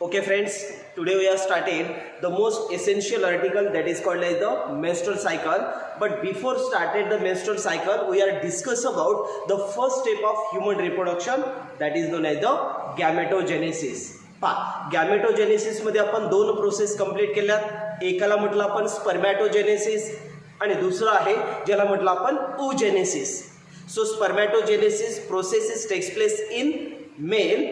Okay friends, today we have started the most essential article that is called as the menstrual cycle. But before started the menstrual cycle, we are discuss about the first step of human reproduction, that is known as the गॅमेटोजेनेसिस. पहा, गॅमेटोजेनेसिस मध्ये आपण दोन process complete केल्यात. एकाला म्हटलं आपण स्पर्मॅटोजेनेसिस आणि दुसरा आहे ज्याला म्हटलं आपण oogenesis. So spermatogenesis process takes place in male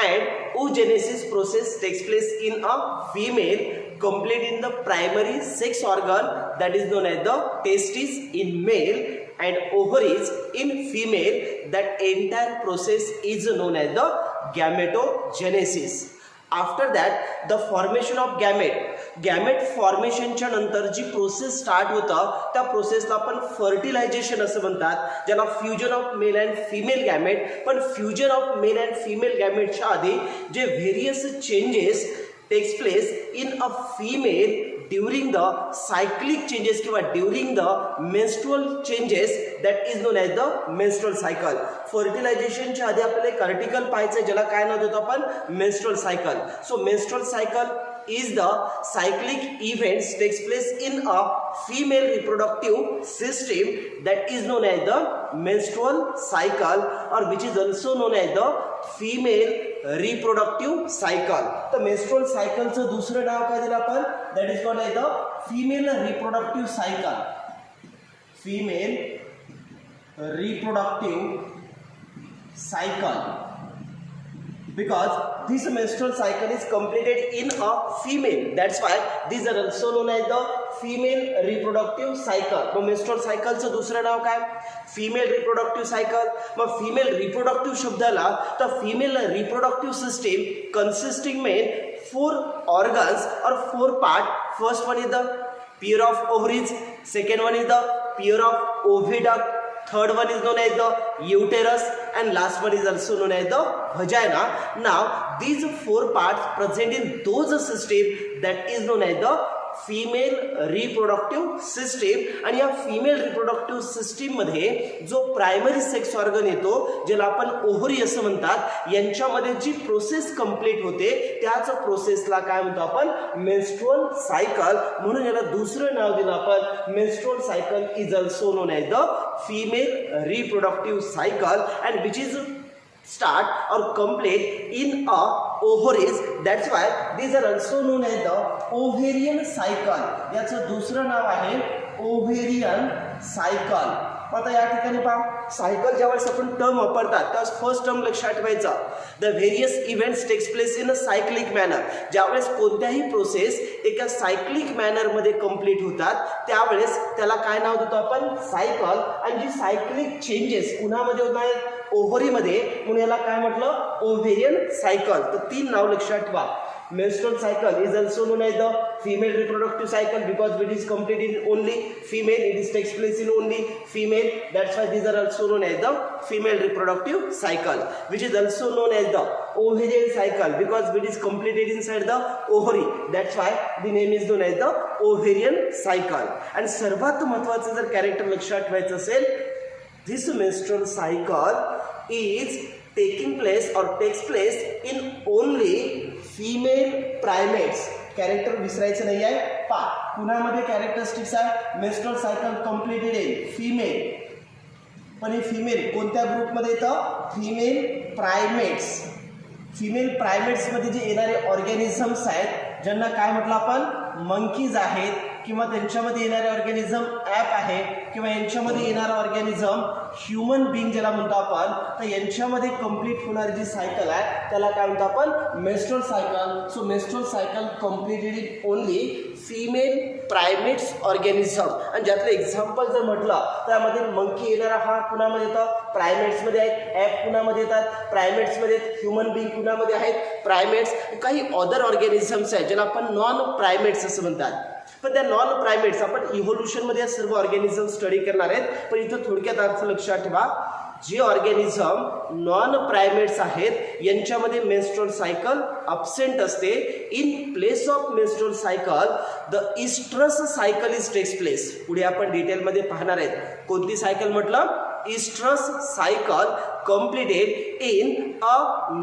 and oogenesis process takes place in a female, complete in the primary sex organ, that is known as the testis in male and ovaries in female. That entire process is known as the gametogenesis. After that the formation of gamete फॉर्मेशनच्या नंतर जी process start होतं त्या प्रोसेसला आपण fertilisation असं म्हणतात, ज्याला fusion of male and female gamete. पण fusion of male and female गॅमेटच्या आधी जे various changes takes place in a female during the cyclic changes किंवा during the menstrual changes, that is known as the menstrual cycle. फर्टिलायझेशनच्या आधी आपल्याला एक article पाहायचं आहे ज्याला काय नाव देतो आपण, menstrual cycle. So menstrual cycle is the cyclic events takes place in a female reproductive system that is known as the menstrual cycle, or which is also known as the female reproductive cycle. तर menstrual cycle चं दुसरं नाव काय दिलं आपण, that is called as the female reproductive cycle. female reproductive cycle, because this menstrual cycle is completed in a female, that's why these are also known as the female reproductive cycle. मग menstrual cycle चं दुसरं नाव काय, female reproductive cycle. मग female reproductive शब्दाला तर female reproductive system consisting main 4 organs or 4 part. First one is the pair of ovaries, second one is the pair of oviduct, third one is known as the uterus, and last one is also known as the vagina. Now these 4 parts present in those system that is known as the female reproductive system. आणि या female reproductive system मध्ये जो primary sex organ येतो ज्याला आपण ovary असं म्हणतात, यांच्यामध्ये जी प्रोसेस कंप्लीट होते त्याच प्रोसेसला काय म्हणतो आपण, मेन्स्ट्रुअल सायकल. म्हणून याला दुसरं नाव दिलं आपण, menstrual cycle is also known as the female reproductive cycle, and which is start or complete in a ovaries. That's why these are also known as the ovarian cycle. याचं दुसरं नाव आहे ovarian cycle. आता या ठिकाणी पहा, cycle ज्यावेळेस आपण term वापरतात त्यावेळेस फर्स्ट टर्म लक्षात ठेवायचा, the various events takes place in a cyclic manner. ज्यावेळेस कोणत्याही प्रोसेस एका सायक्लिक मॅनरमध्ये कंप्लीट होतात त्यावेळेस त्याला काय नाव देतो आपण, सायकल. आणि जी सायक्लिक चेंजेस कुणामध्ये होत आहेत, ओव्हरीमध्ये, म्हणून याला काय म्हटलं, ओव्हेरियन सायकल. तर 3 नाव लक्षात ठेवा. Menstrual cycle is also known as the female reproductive cycle because it is completed in only female, it is takes place in only female, that's why these are also known as the female reproductive cycle. Which is also known as the ovarian cycle because it is completed inside the ovary, that's why the name is known as the ovarian cycle. And सर्वात महत्त्वाचं जर character लक्षात ठेवायचं असेल, this menstrual cycle is taking place or takes place in only female primates. Character विसरायचं नाही आहे. पहा, कुणामध्ये कॅरेक्टरिस्टिक्स आहे, menstrual cycle completed in female. पण हे फिमेल कोणत्या ग्रुपमध्ये येतं, फिमेल प्रायमेट्स. फिमेल प्रायमेट्समध्ये जे येणारे ऑर्गॅनिझम्स आहेत ज्यांना काय म्हटलं आपण, मंकीज आहेत, किंवा त्यांच्यामध्ये येणारे ऑर्गॅनिझम ॲप आहे, किंवा यांच्यामध्ये येणारा ऑर्गॅनिझम ह्युमन बिंग ज्याला म्हणतो आपण, तर यांच्यामध्ये कंप्लीट होणारी जी सायकल आहे त्याला काय म्हणतो आपण, menstrual cycle. So menstrual cycle completed in only female primates organism. आणि ज्यातलं एक्झाम्पल जर म्हटलं त्यामध्ये मंकी येणारा हा कुणामध्ये येतं, प्रायमेट्समध्ये आहेत. ॲप कुणामध्ये येतात, प्रायमेट्समध्ये. ह्युमन बिंग कुणामध्ये आहेत, प्रायमेट्स. काही अदर ऑर्गॅनिझम्स आहेत ज्याला आपण नॉन प्रायमेट्स असं म्हणतात. पण त्या नॉन प्रायमेट्स आपण इव्होल्युशनमध्ये या सर्व ऑर्गॅनिझम स्टडी करणार आहेत. पण इथं थोडक्यात अर्थ लक्षात ठेवा, जे ऑर्गॅनिझम नॉन प्रायमेट्स आहेत यांच्यामध्ये मेन्स्ट्रुअल सायकल अब्सेंट असते. In place of menstrual cycle the oestrus cycle is takes place. पुढे आपण डिटेलमध्ये पाहणार आहेत. कोणती सायकल म्हटलं, oestrus cycle completed in a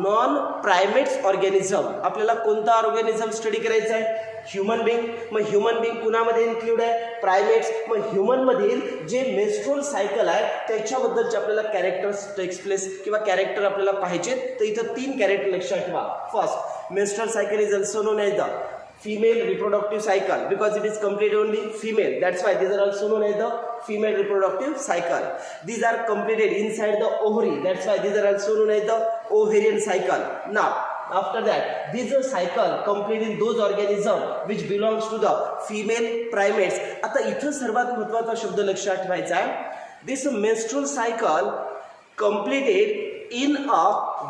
non-primates organism. आपल्याला कोणता ऑर्गॅनिझम स्टडी करायचा आहे? Human Bing. मग ह्युमन बिंग कुणामध्ये इन्क्लूड आहे? प्रायमेट्स. मग ह्युमन मधील जे मेस्ट्रुअल सायकल आहे त्याच्याबद्दलचे आपल्याला कॅरेक्टर्स टेक्स प्लेस किंवा कॅरेक्टर आपल्याला पाहिजेत. तर इथं 3 कॅरेक्टर लक्षात ठेवा. First, menstrual cycle is also known as the female reproductive cycle because it is completed only female. That's why these are also known as the female reproductive cycle. These are completed inside the ovary. That's why these are also known as the ovarian cycle. Now after that, this is a cycle complete in those organisms which belongs to the female primates. आता इथं सर्वात महत्त्वाचा शब्द लक्षात ठेवायचा आहे. This menstrual cycle completed in a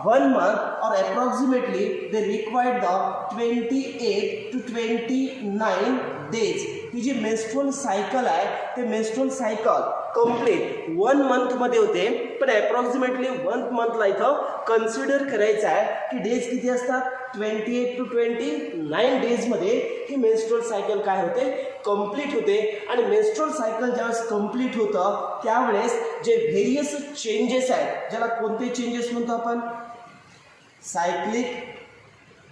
1 month or approximately they required the 28 to 29 days. ही जी मेस्ट्रुअल सायकल आहे ते मेस्ट्रुअल सायकल कंप्लीट 1 मंथ मध्ये होते, पण अप्रॉक्सिमेटली 1 मंथला इथं कन्सिडर करायचं आहे की डेज किती असतात? 28 to 29 डेज मध्ये ही मेस्ट्रुअल सायकल काय होते? कंप्लीट होते. आणि मेस्ट्रुअल सायकल ज्यावेळेस कंप्लीट होतं त्यावेळेस जे व्हेरियस चेंजेस आहेत, ज्याला कोणते चेंजेस म्हणतो आपण? Cyclic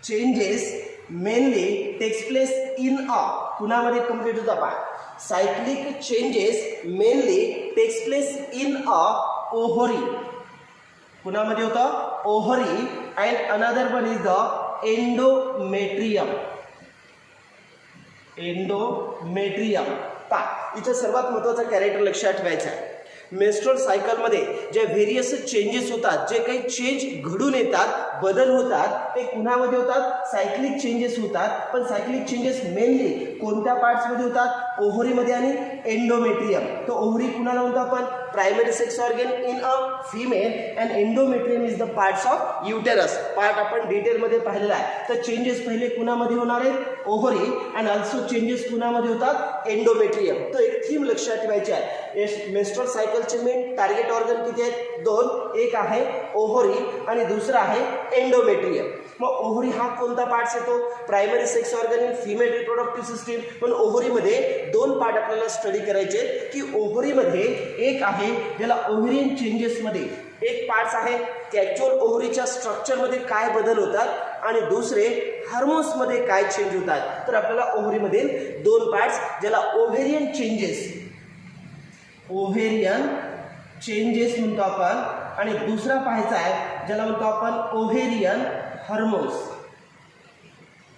changes mainly takes place in a, कुणामध्ये कंप्लीट होता पहा? Cyclic changes mainly takes place in a ovary. कुणामध्ये होतं? Ovary. And another one is the endometrium. Endometrium. पहा इथं सर्वात महत्त्वाचा कॅरेक्टर लक्षात ठेवायचा आहे. मेस्ट्रुअल सायकलमध्ये जे व्हेरियस चेंजेस होतात, जे काही चेंज घडून येतात, बदल होतात, ते कुणामध्ये होतात? सायक्लिक चेंजेस होतात. पण सायक्लिक चेंजेस मेनली कोणत्या पार्ट्समध्ये होतात? ओव्हरीमध्ये आणि एंडोमेट्रियम. तो ओव्हरी कुणाला म्हणतो आपण? Primary sex organ in a female. And endometrium is the parts of uterus. Part आपण डिटेलमध्ये पाहिलेला आहे. तर चेंजेस पहिले कुणामध्ये होणार आहेत? ओव्हरी. अँड ऑल्सो चेंजेस कुणामध्ये होतात? एंडोमेट्रियम. तो एक थीम लक्षात ठेवायची आहे. मेस्ट्रुअल सायकलचे मेन टार्गेट ऑर्गन किती आहेत? 2. एक आहे ओव्हरी आणि दुसरा आहे एंडोमेट्रियम. मग ओव्हरी हा कोणता पार्ट्स येतो? Primary sex organ in female reproductive system. पण ओव्हरीमध्ये 2 पार्ट आपल्याला स्टडी करायचे की ओव्हरीमध्ये एक आहे ज्याला ओव्हरियन चेंजेसमध्ये एक पार्ट्स आहे की ॲक्च्युअल ओव्हरीच्या स्ट्रक्चरमध्ये काय बदल होतात आणि दुसरे हार्मोन्समध्ये काय चेंज होतात. तर आपल्याला ओव्हरीमधील 2 पार्ट्स ज्याला ओव्हेरियन चेंजेस म्हणतो आपण आणि दुसरा पाहायचा आहे ज्याला म्हणतो आपण ओव्हेरियन हार्मोन्स.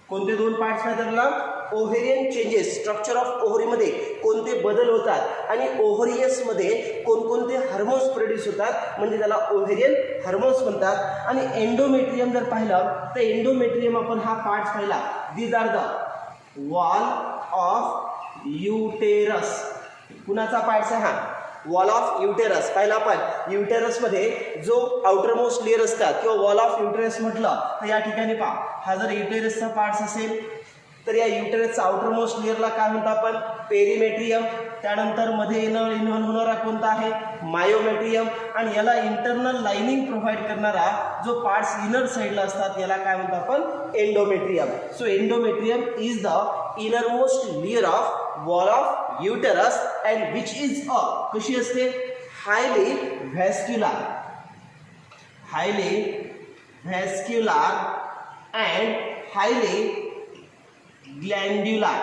कोणते 2 पार्ट्स आहेत आपल्याला? ओव्हेरियन चेंजेस, स्ट्रक्चर ऑफ ओव्हरीमध्ये कोणते बदल होतात आणि ओव्हरियसमध्ये कोणकोणते हार्मोन्स प्रोड्यूस होतात, म्हणजे त्याला ओव्हेरियन हार्मोन्स म्हणतात. आणि एंडोमेट्रियम जर पाहिलं तर एंडोमेट्रियम आपण हा पार्ट्स पाहिला. These are the wall of uterus. कुणाचा पार्ट्स आहे? हा वॉल ऑफ युटेरस. पाहिला आपण युटेरसमध्ये जो आउटर मोस्ट लेअर असतात किंवा वॉल ऑफ युटेरस म्हटलं तर या ठिकाणी पहा, हा जर युटेरसचा पार्ट्स असेल तर या युटेरसचा आउटर मोस्ट लेअरला काय म्हणतो आपण? पेरिमेट्रियम. त्यानंतर मध्ये इन्व्हॉल्व होणारा कोणता आहे? मायोमेट्रियम. आणि याला इंटरनल लाइनिंग प्रोव्हाइड करणारा जो पार्ट्स इनर साईडला असतात याला काय म्हणतो आपण? Endometrium. So endometrium is the innermost layer of wall of uterus and which is a, कशी असते? Highly vascular and highly glandular.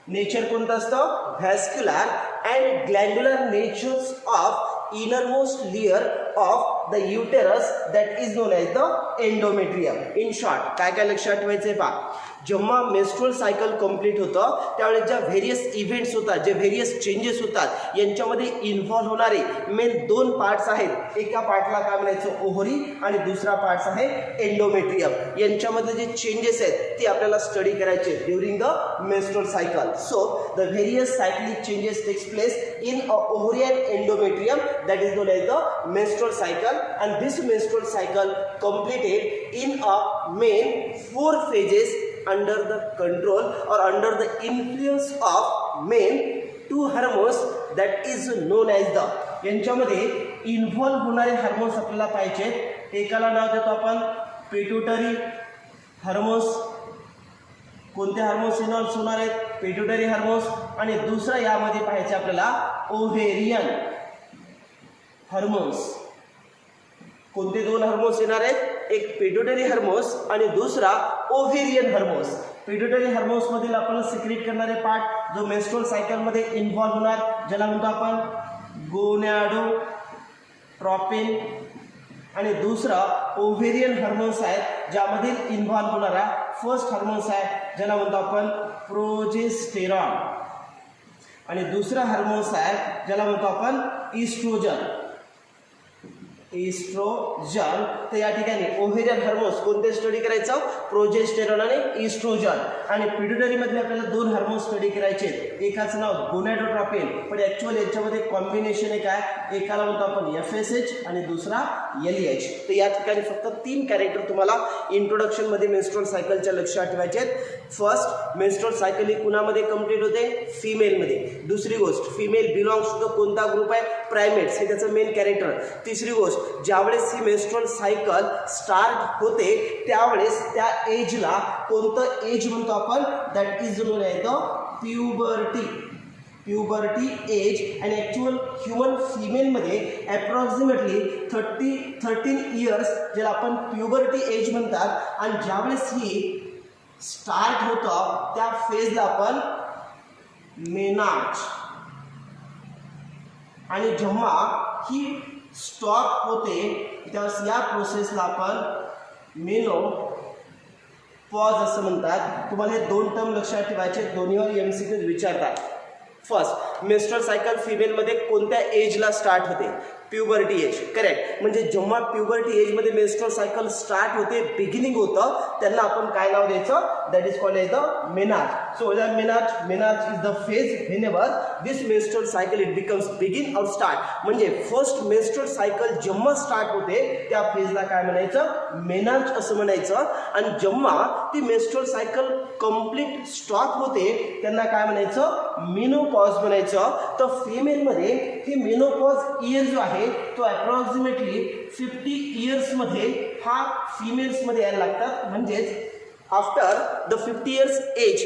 Nature कोणतं असतं? Vascular and glandular natures of innermost layer of the uterus that is known as the endometrium. In short काय काय लक्षात ठेवायचं पहा, जेव्हा मेस्ट्रुअल सायकल कंप्लीट होतं त्यावेळेस ज्या व्हेरियस इव्हेंट्स होतात, जे व्हेरियस चेंजेस होतात यांच्यामध्ये इन्व्हॉल्व होणारे मेन 2 पार्ट्स आहेत. एका पार्टला काय म्हणायचं? ओव्हरी आणि दुसरा पार्ट्स आहे एंडोमेट्रियम. यांच्यामध्ये जे चेंजेस आहेत ते आपल्याला स्टडी करायचे during the menstrual cycle. So the various cyclic changes takes place in a ovary and endometrium that is known as the menstrual cycle, and this menstrual cycle completed in a main 4 phases under the control or under the influence of main 2 hormones that is known as the. यांच्यामध्ये involve होणारे hormones आपल्याला पाहिजेत. एकाला नाव देतो आपण pituitary hormones. कोणते hormones involve होणार आहेत? Pituitary hormones. आणि दुसरा यामध्ये पाहायचे आपल्याला ओव्हेरियन हार्मोन्स. कोणते दोन हार्मोन्स येणार आहेत? एक पिट्युटरी हार्मोन्स आणि दुसरा ओव्हेरियन हार्मोन्स. पिट्युटरी हार्मोन्स मधील आपण सिक्रेट करणारे पार्ट जो मेन्स्ट्रुअल सायकल मध्ये इन्व्हॉल्व होणार, ज्याला म्हणतो आपण गोनॅडोट्रोपिन, आणि दुसरा ओव्हेरियन हार्मोन्स आहेत ज्यामध्ये इन्व्हॉल्व होणारा फर्स्ट हार्मोन्स आहे ज्याला म्हणतो आपण प्रोजेस्टेरॉन, आणि दुसरा हार्मोन्स आहे ज्याला म्हणतो आपण इस्ट्रोजन. इस्ट्रोजन. तर या ठिकाणी ओव्हेरियन हार्मोन्स कोणते स्टडी करायचं? प्रोजेस्टेरॉन आणि इस्ट्रोजन. आणि पिट्युटरी मधले आपल्याला दोन हार्मोन्स स्टडी करायचे. एकाचं नाव गोनॅडोट्रोपिन, पण ऍक्च्युअली याच्यामध्ये कॉम्बिनेशन एक आहे, एकाला म्हणतो आपण FSH आणि दुसरा LH. तर या ठिकाणी फक्त 3 कॅरेक्टर तुम्हाला इंट्रोडक्शन मध्ये मेन्स्ट्रुअल सायकलच्या लक्षात ठेवायचे आहेत. फर्स्ट, मेन्स्ट्रुअल सायकल ही कुणामध्ये कंप्लीट होते? फिमेलमध्ये. दुसरी गोष्ट, फिमेल बिलॉंग्स टू कोणता ग्रुप आहे? प्रायमेट्स. हे त्याचं मेन कॅरेक्टर. तिसरी गोष्ट, ज्यावेळेस ही मेन्स्ट्रुअल सायकल स्टार्ट होते त्यावेळेस त्या एजला कोणतं एज म्हणतो आपण? That is known as the puberty. Puberty age. आणि ॲक्च्युअल ह्युमन फिमेलमध्ये अप्रॉक्सिमेटली 13 इयर्स ज्याला आपण प्युबर्टी एज म्हणतात, आणि ज्यावेळेस ही स्टार्ट होतं त्या फेजला आपण मेनार्च, आणि जेव्हा ही स्टॉप होते त्यावेळेस या प्रोसेसला आपण मेनोपॉज असं म्हणतात. तुम्हाला हे 2 टर्म लक्षात ठेवायचे, दोन्हीवर MCQ विचारतात. फर्स्ट, मेन्स्ट्रुअल सायकल फिमेलमध्ये कोणत्या एजला स्टार्ट होते? Puberty age. करेक्ट. म्हणजे जेव्हा प्युबर्टी एजमध्ये मेन्स्ट्रुअल सायकल स्टार्ट होते, बिगिनिंग होतं, त्यांना आपण काय नाव द्यायचं? That is called as the menarche. So menarche is the phase whenever this menstrual cycle it becomes begin or start. म्हणजे फर्स्ट मेन्स्ट्रुअल सायकल जेव्हा स्टार्ट होते त्या फेजला काय म्हणायचं? मेनार्च असं म्हणायचं. आणि जेव्हा ती मेन्स्ट्रुअल सायकल कंप्लीट स्टॉप होते त्यांना काय म्हणायचं? मेनोपॉज म्हणायचं. तर फिमेलमध्ये हे मेनोपॉज इयर जो आहे तो अप्रॉक्सिमेटली 50 इयर्समध्ये हा फिमेल्समध्ये यायला लागतात. म्हणजेच after the 50 years age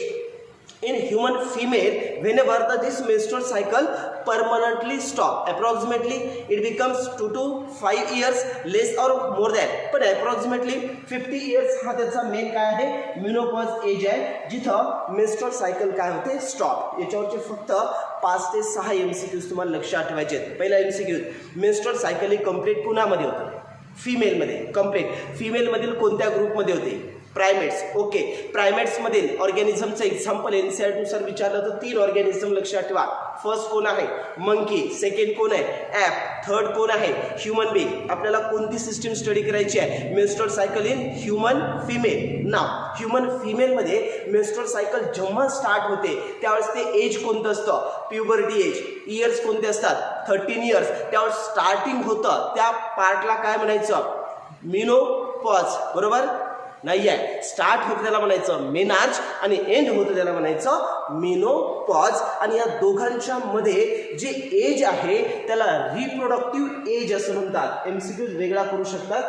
in human female, whenever this menstrual cycle permanently stop, approximately it becomes 2 to 5 years, less or more than, पण approximately 50 years हा त्याचा मेन काय आहे? मेनोपॉज एज आहे, जिथं मेन्स्ट्रुअल सायकल काय होते? स्टॉप. याच्यावरचे फक्त 5 ते 6 MCQs तुम्हाला लक्षात ठेवायचे आहेत. पहिला MCQ, मेन्स्ट्रुअल सायकल ही कंप्लीट कुणामध्ये होतं? फिमेलमध्ये. कंप्लीट. फिमेलमधील कोणत्या ग्रुपमध्ये होते? प्रायमेट्स. ओके. प्रायमेट्समधील ऑर्गॅनिझमचं एक्झाम्पल NCERT नुसार विचारलं तर 3 ऑर्गॅनिझम लक्षात ठेवा. फर्स्ट कोण आहे? मंकी. सेकंड कोण आहे? ॲप. थर्ड कोण आहे? Human being. आपल्याला कोणती सिस्टीम स्टडी करायची आहे? Menstrual cycle in human female. नाव ह्युमन फिमेलमध्ये मेन्स्ट्रुअल सायकल जेव्हा स्टार्ट होते त्यावेळेस ते एज कोणतं असतं? Puberty age. इयर्स कोणते असतात? 13 इयर्स. त्यावेळेस स्टार्टिंग होतं त्या पार्टला काय म्हणायचं? मेनोपॉज. बरोबर नाही आहे. स्टार्ट होतं त्याला म्हणायचं मेनार्च, आणि एंड होतं त्याला म्हणायचं मेनोपॉज. आणि या दोघांच्या मध्ये जे एज आहे त्याला रिप्रोडक्टिव्ह एज असं म्हणतात. MCQ वेगळा करू शकतात.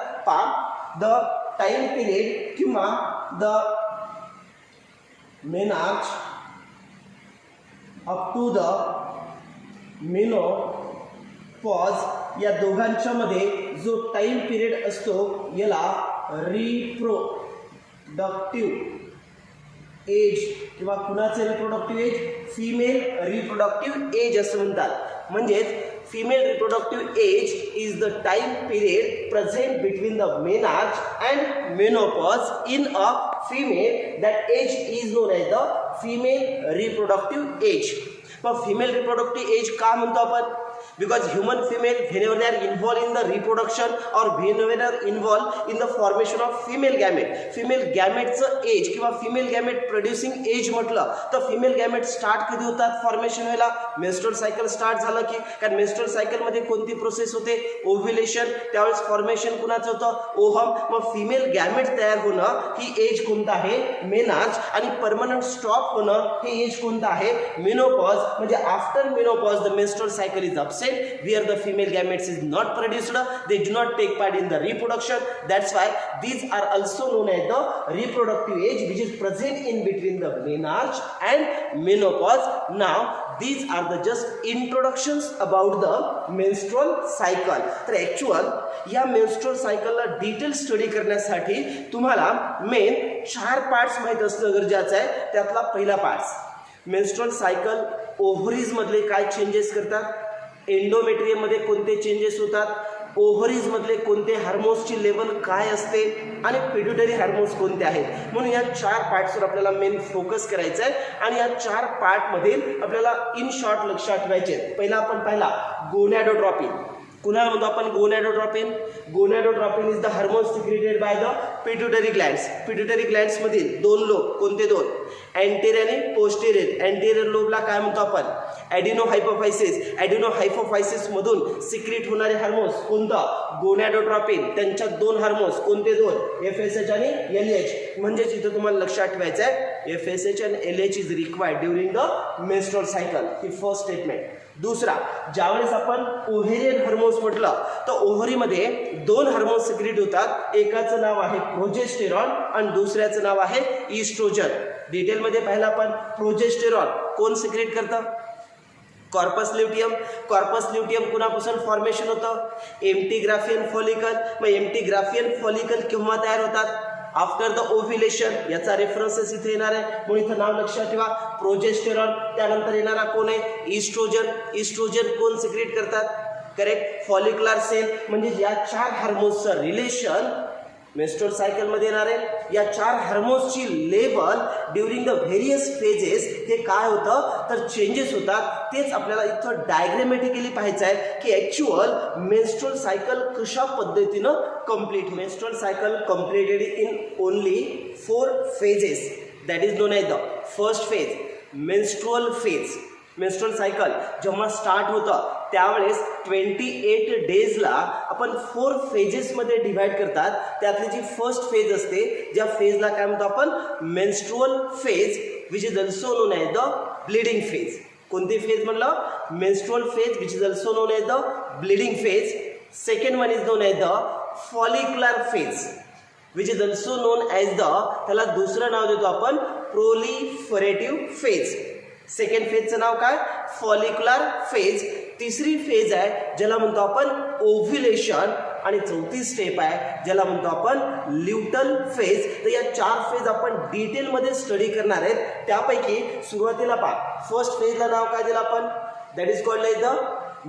द टाइम पिरियड किंवा the menarche up to the menopause या दोघांच्या मध्ये जो टाइम पिरियड असतो याला रिप्रोडक्टिव्ह एज किंवा कुणाचे reproductive age? Female reproductive age असं म्हणतात. म्हणजेच female reproductive age is the time period present between the menarche and menopause in a female. That age is known as the female reproductive age. मग female reproductive age का म्हणतो आपण? because human female whenever they are involved in the reproduction or whenever they are involved in the formation of female gameteचं age किंवा female gamete producing age म्हटलं तर female gamete start कधी होतात formation व्हायला? मेन्स्ट्रुअल सायकल स्टार्ट झालं की. कारण मेन्स्ट्रुअल सायकलमध्ये कोणती प्रोसेस होते? ओव्ह्युलेशन. त्यावेळेस फॉर्मेशन कुणाचं होतं? ओव्हम. मग फिमेल गॅमेट तयार होणं ही एज कोणतं आहे? मेनार्च. आणि परमनंट स्टॉप होणं हे एज कोणतं आहे? मेनोपॉज. म्हणजे after menopause the menstrual cycle is upset absent, where the female gametes is not produced, they do not take part in the reproduction. That's why these are also known as the reproductive age, which is present in between the menarche and menopause. Now these are the just introductions about the menstrual cycle. तर actual या menstrual सायकलला detail study करण्यासाठी तुम्हाला main 4 parts माहीत असणं गरजेचं आहे. त्यातला पहिला पार्ट्स मेन्स्ट्रुअल सायकल ओव्हरीज मधले काय चेंजेस करतात, एंडोमेट्रियम मध्ये कोणते चेंजेस होतात, ओव्हरीज मधले कोणते हार्मोन्सची लेवल काय असते आणि पिट्युटरी हार्मोन्स कोणते आहेत. म्हणून या 4 पार्ट्सवर आपल्याला मेन फोकस करायचं आहे आणि या 4 पार्टमधील आपल्याला इन शॉर्ट लक्षात ठेवायचे. पहिला आपण पाहिला गोनॅडोट्रॉपिन. कुणाला म्हणतो आपण gonadotropin? Gonadotropin is the hormone secreted by the pituitary glands. पिट्युटरी ग्लँड्स मधील 2 लोब, कोणते 2? अँटेरियर आणि पोस्टेरियर. अँटेरियर लोबला काय म्हणतो आपण? ॲडिनोहायपोफायसिस. ॲडिनोहायपोफायसिस मधून सिक्रेट होणारे हार्मोन्स कोणतं? गोनॅडोट्रॉपिन. त्यांच्या 2 हार्मोन्स, कोणते 2? FSH आणि LH. म्हणजेच इथं तुम्हाला लक्षात ठेवायचं आहे FSH and LH is required during the menstrual cycle. He first statement. दुसरा, ज्यावेळेस आपण ओव्हेरियन हार्मोन्स म्हटलं तर ओव्हरीमध्ये 2 हार्मोन्स सिक्रेट होतात. एकाचं नाव आहे प्रोजेस्टेरॉन आणि दुसऱ्याचं नाव आहे इस्ट्रोजन. डिटेलमध्ये पाहिलं आपण. प्रोजेस्टेरॉन कोण सिक्रेट करतं? Corpus luteum. कॉर्पस ल्युटियम कुणापासून फॉर्मेशन होतं? Empty Graafian follicle. मग एम्प्टी ग्राफियन फॉलिकल केव्हा तयार होतात? After the ovulation. याचा रेफरन्सेस इथे येणार आहे म्हणून इथं नाव लक्षात ठेवा प्रोजेस्टेरॉन. त्यानंतर येणारा कोण आहे? इस्ट्रोजन. इस्ट्रोजन कोण सिक्रेट करतात? Correct, follicular cell. म्हणजे या 4 हार्मोन्सचं रिलेशन मेन्स्ट्रुअल सायकल मध्ये येणार आहे. या 4 हार्मोन्सची level during the various phases हे काय होतं तर चेंजेस होतात. तेच आपल्याला इथं डायग्रामॅटिकली पाहायचं आहे की ॲक्च्युअल मेन्स्ट्रुअल सायकल कशा पद्धतीनं complete. Menstrual cycle completed in only 4 phases. That is known as the first phase menstrual phase. Menstrual cycle जेव्हा स्टार्ट होतं त्यावेळेस 28 डेजला आपण 4 फेजेसमध्ये डिव्हाइड करतात. त्यातली जी फर्स्ट फेज असते ज्या फेजला काय म्हणतो आपण? Menstrual phase, which is also known as the bleeding phase. कोणती फेज म्हणलं? Menstrual phase, which is also known as the bleeding phase. Second one is known as the follicular phase, which is also known as the, त्याला दुसरं नाव देतो आपण प्रोलिफरेटिव्ह phase. Second फेजचं नाव काय? Follicular phase. तिसरी फेज आहे ज्याला म्हणतो आपण ओव्ह्युलेशन आणि चौथी स्टेप आहे ज्याला म्हणतो आपण ल्युटल फेज. तर या 4 फेज आपण डिटेलमध्ये स्टडी करणार आहेत. त्यापैकी सुरुवातीला पहा, फर्स्ट फेजला नाव काय दिलं आपण? That is called like the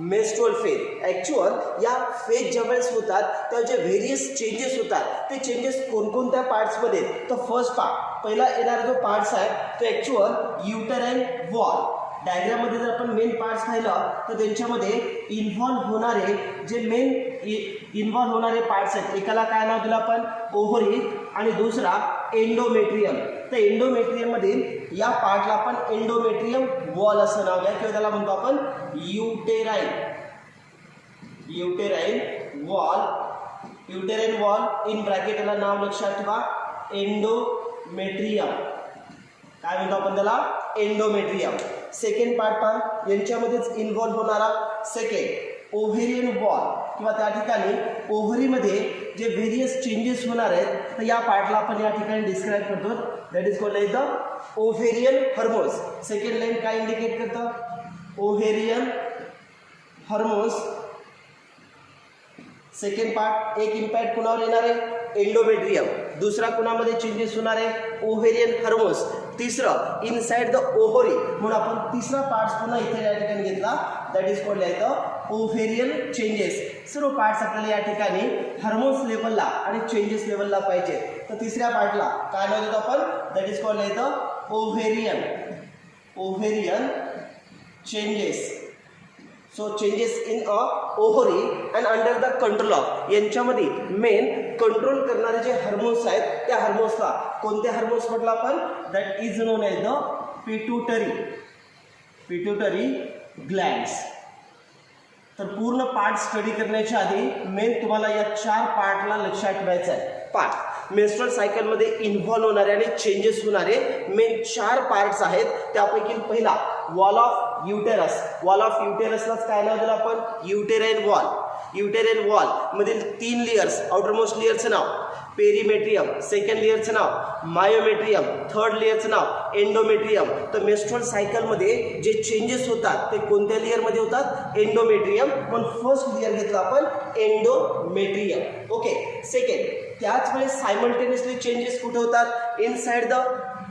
menstrual phase. Actual या फेज ज्यावेळेस होतात तेव्हा जे व्हेरियस चेंजेस होतात ते चेंजेस कोणकोणत्या पार्ट्समध्ये? तर फर्स्ट पार्ट, पहिला येणारा जो पार्ट्स आहे तो ॲक्च्युअल युटराईन वॉल. डायग्राममध्ये जर आपण मेन पार्ट्स पाहिलं तर त्यांच्यामध्ये इन्व्हॉल्व होणारे जे मेन इन्व्हॉल्व होणारे पार्ट्स आहेत. एकाला काय नाव दिलं आपण? ओव्हरी आणि दुसरा एंडोमेट्रियम. तर एंडोमेट्रियम मधील या पार्टला आपण एंडोमेट्रियम वॉल असं नाव द्या किंवा त्याला म्हणतो आपण uterine. Uterine wall. Uterine wall in bracket याला नाव लक्षात ठेवा एंडोमेट्रियम. काय म्हणतो आपण त्याला? एंडोमेट्रियम. सेकंड पार्ट पहा, यांच्यामध्येच इन्व्हॉल्व होणारा सेकंड ओव्हेरियन वॉल किंवा त्या ठिकाणी ओव्हरीमध्ये जे व्हेरियस चेंजेस होणार आहेत तर या पार्टला आपण या ठिकाणी डिस्क्राईब करतो. That is called like the ovarian hormones. Second line काय इंडिकेट करतं? Ovarian hormones. सेकंड पार्ट, एक इम्पॅक्ट कुणावर येणार आहे? एंडोमेट्रियम. दुसरा कुणामध्ये चेंजेस होणार आहे? Ovarian hormones. तिसरं इनसाइड द ओव्हरी म्हणून आपण तिसरा पार्ट पुन्हा इथे या ठिकाणी घेतला. That is called like the ovarian changes. सर्व पार्ट्स आपल्याला या ठिकाणी हार्मोन्स लेवलला आणि चेंजेस लेवलला पाहिजे. तर तिसऱ्या पार्टला काय नाव देतो आपण? That is called like the ovarian. Ovarian changes. So changes in a ovary and under the control of. यांच्यामध्ये मेन कंट्रोल करणारे जे हार्मोन्स आहेत त्या हार्मोन्सला कोणते हार्मोन्स म्हटलं आपण? That is known as the pituitary. Pituitary glands. तर पूर्ण पार्ट स्टडी करण्याच्या आधी मेन तुम्हाला या 4 पार्टला लक्षात ठेवायचं आहे. पार्ट मेन्स्ट्रुअल सायकलमध्ये इन्व्हॉल्व होणारे आणि चेंजेस होणारे मेन 4 पार्ट्स आहेत. त्यापैकी पहिला wall of uterus. Wall of युटेरसलाच काय नाव दिलं आपण? Uterine wall. युटेराइन वॉल मधील 3 लेयर्स, आउटर मोस्ट लेयरचं नाव पेरीमेट्रियम, सेकंड लेयरचं नाव मायोमेट्रियम, थर्ड लेयरचं नाव एंडोमेट्रियम. तर मेस्ट्रुअल सायकलमध्ये जे चेंजेस होतात ते कोणत्या लेयरमध्ये होतात? एंडोमेट्रियम. पण फर्स्ट लेयर घेतला आपण एंडोमेट्रियम. ओके. सेकंड, त्याच वेळेस सायमल्टेनियसली चेंजेस कुठे होतात? Inside the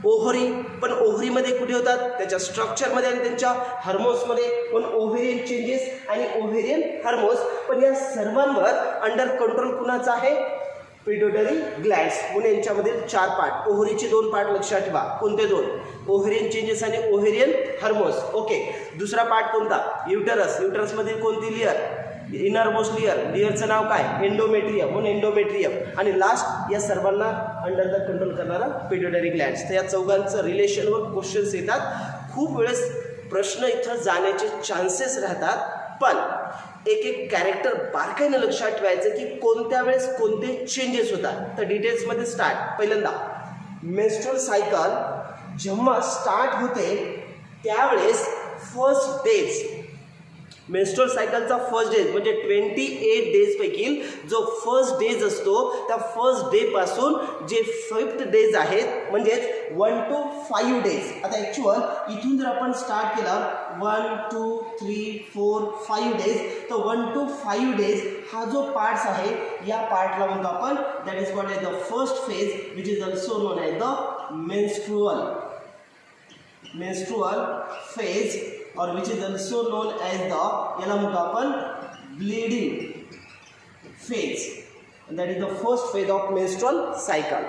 ovary. पण ओव्हरीमध्ये कुठे होतात? त्याच्या स्ट्रक्चरमध्ये आणि त्यांच्या हार्मोन्समध्ये. पण ओव्हेरियन चेंजेस आणि ओव्हेरियन हार्मोन्स. पण या सर्वांवर अंडर कंट्रोल कुणाचा आहे? पिट्युटरी ग्लॅन्ड्स. म्हणून यांच्यामधील 4 पार्ट, ओव्हरीचे 2 पार्ट लक्षात ठेवा. कोणते 2? ओव्हेरियन चेंजेस आणि ओव्हेरियन हार्मोन्स. ओके. दुसरा पार्ट कोणता? युटरस. युटरसमध्ये कोणती लेयर? Inner most layer. लेयरचं नाव काय? एंडोमेट्रियम. म्हणून एंडोमेट्रियम. आणि लास्ट या सर्वांना अंडर द कंट्रोल करणारा पिट्युटरी ग्लॅन्ड्स. तर या चौघांचं रिलेशनवर क्वेश्चन्स येतात. खूप वेळेस प्रश्न इथं जाण्याचे चान्सेस राहतात. पण एक एक कॅरेक्टर बारकाईनं लक्षात ठेवायचं की कोणत्या वेळेस कोणते चेंजेस होतात. तर डिटेल्समध्ये स्टार्ट. पहिल्यांदा मेन्स्ट्रुअल सायकल जेव्हा स्टार्ट होते त्यावेळेस फर्स्ट डेज, मेन्स्ट्रुअल सायकलचा फर्स्ट डेज म्हणजे 28 डेजपैकी जो फर्स्ट डेज असतो त्या फर्स्ट डे पासून जे 5th डेज आहेत म्हणजेच 1 to 5 डेज. आता ॲक्च्युअल इथून जर आपण स्टार्ट केला 1 2 3 4 5 डेज, तर 1 to 5 डेज हा जो पार्ट्स आहे या पार्टला म्हणतो आपण that is called as the first phase which is also known as the menstrual phase or which is also known as the याला म्हणतो आपण bleeding phase, and that is the first phase of menstrual cycle.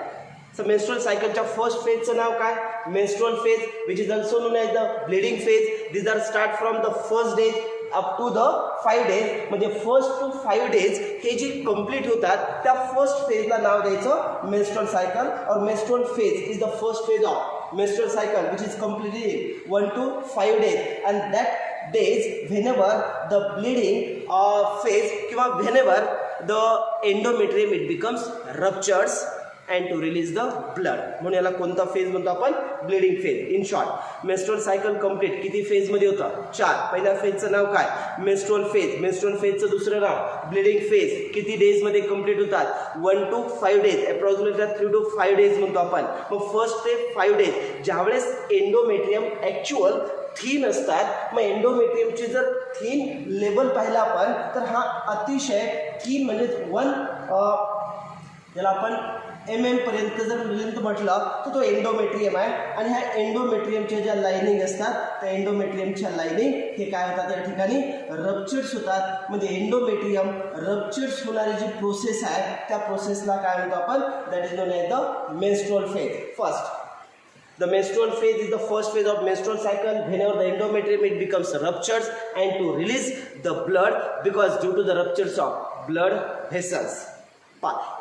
So menstrual cycle च्या first phase चं नाव काय? Menstrual phase which is also known as the bleeding phase. These are start from the first day up to the 5 days. म्हणजे first to 5 days हे जे complete होतात त्या first फेजला नाव द्यायचं menstrual cycle. और menstrual phase is the first phase of menstrual cycle which is completed 1 to 5 days, and that days whenever the bleeding phase किंवा whenever the endometrium it becomes ruptures and to release the blood. म्हणून याला कोणता phase म्हणतो आपण? Bleeding phase. In short menstrual cycle complete किती phase मध्ये होतं? 4. पहिल्या फेजचं नाव काय? Menstrual phase. मेन्स्ट्रुअल फेजचं दुसरं नाव ब्लिडिंग फेज. किती डेज मध्ये कंप्लीट होतात? 1 to 5 days. Approximately 3 to 5 days म्हणतो आपण. मग फर्स्ट ते 5 डेज ज्यावेळेस एंडोमेट्रियम ॲक्च्युअल थीन असतात. मग एंडोमेट्रियमची जर थीन लेवल पाहिला आपण तर हा अतिशय थीन म्हणजे 1 ज्याला आपण पर्यंत जर लेंथ म्हटलं तर तो एंडोमेट्रियम आहे. आणि ह्या एंडोमेट्रियमच्या ज्या लाईनिंग असतात त्या एंडोमेट्रियमच्या लाईनिंग हे काय होतात? त्या ठिकाणी रप्चर्स होतात. म्हणजे एंडोमेट्रियम रप्चर्स होणारी जी प्रोसेस आहे त्या प्रोसेसला काय म्हणतो आपण? That is known as the menstrual phase. First the menstrual phase is the first phase of menstrual cycle. Whenever the endometrium it becomes ruptures and to release the blood because due to the ruptures of blood vessels.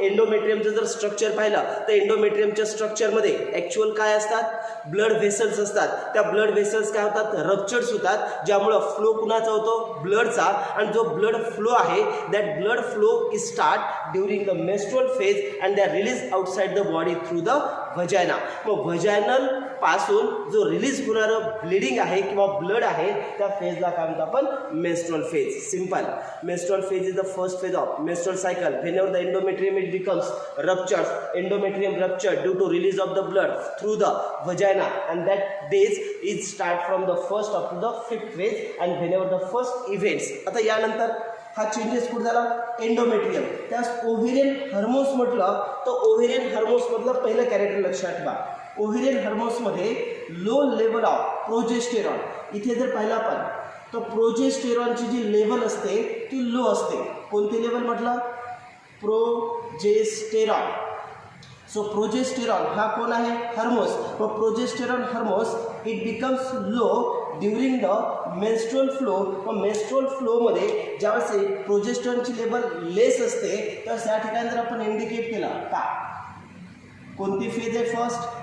एंडोमेट्रियमचं जर structure पाहिलं तर एंडोमेट्रियमच्या स्ट्रक्चरमध्ये actual काय असतात? Blood vessels असतात. त्या blood vessels काय होतात? रप्चर्स होतात, ज्यामुळं फ्लो कुणाचा होतो? ब्लडचा. आणि जो ब्लड फ्लो आहे that blood flow is start during the menstrual phase and that release outside the body through the vagina. मग व्हजायनल पासून जो रिलीज होणारं ब्लिडिंग आहे किंवा ब्लड आहे त्या फेजला काय म्हणतो आपण? Menstrual phase. Simple. Menstrual phase is the first phase of menstrual cycle. Whenever the endometrium it becomes ruptures, endometrium rupture due to release of the blood through the vagina, and that days is start from the first up to the 5th phase, and whenever the first events. आता यानंतर हा changes कुठे झाला? Endometrium. त्यास ovarian hormones म्हटलं तर ovarian हार्मोन्समधलं पहिलं character लक्षात ठेवा. ओव्हेरियन हार्मोन्समध्ये लो लेवल ऑफ प्रोजेस्टेरॉन. इथे जर पाहिलं आपण तर प्रोजेस्टेरॉनची जी लेवल असते ती लो असते. कोणती लेवल म्हटलं? प्रोजेस्टेरॉन. सो प्रोजेस्टेरॉन हा कोण आहे? हार्मोन्स. मग progesterone hormones it becomes low during the menstrual flow. मग मेन्स्ट्रुअल फ्लोमध्ये ज्यावेळेस प्रोजेस्टेरॉनची लेवल लेस असते त्यावेळेस या ठिकाणी जर आपण इंडिकेट केला का कोणती फेज आहे? First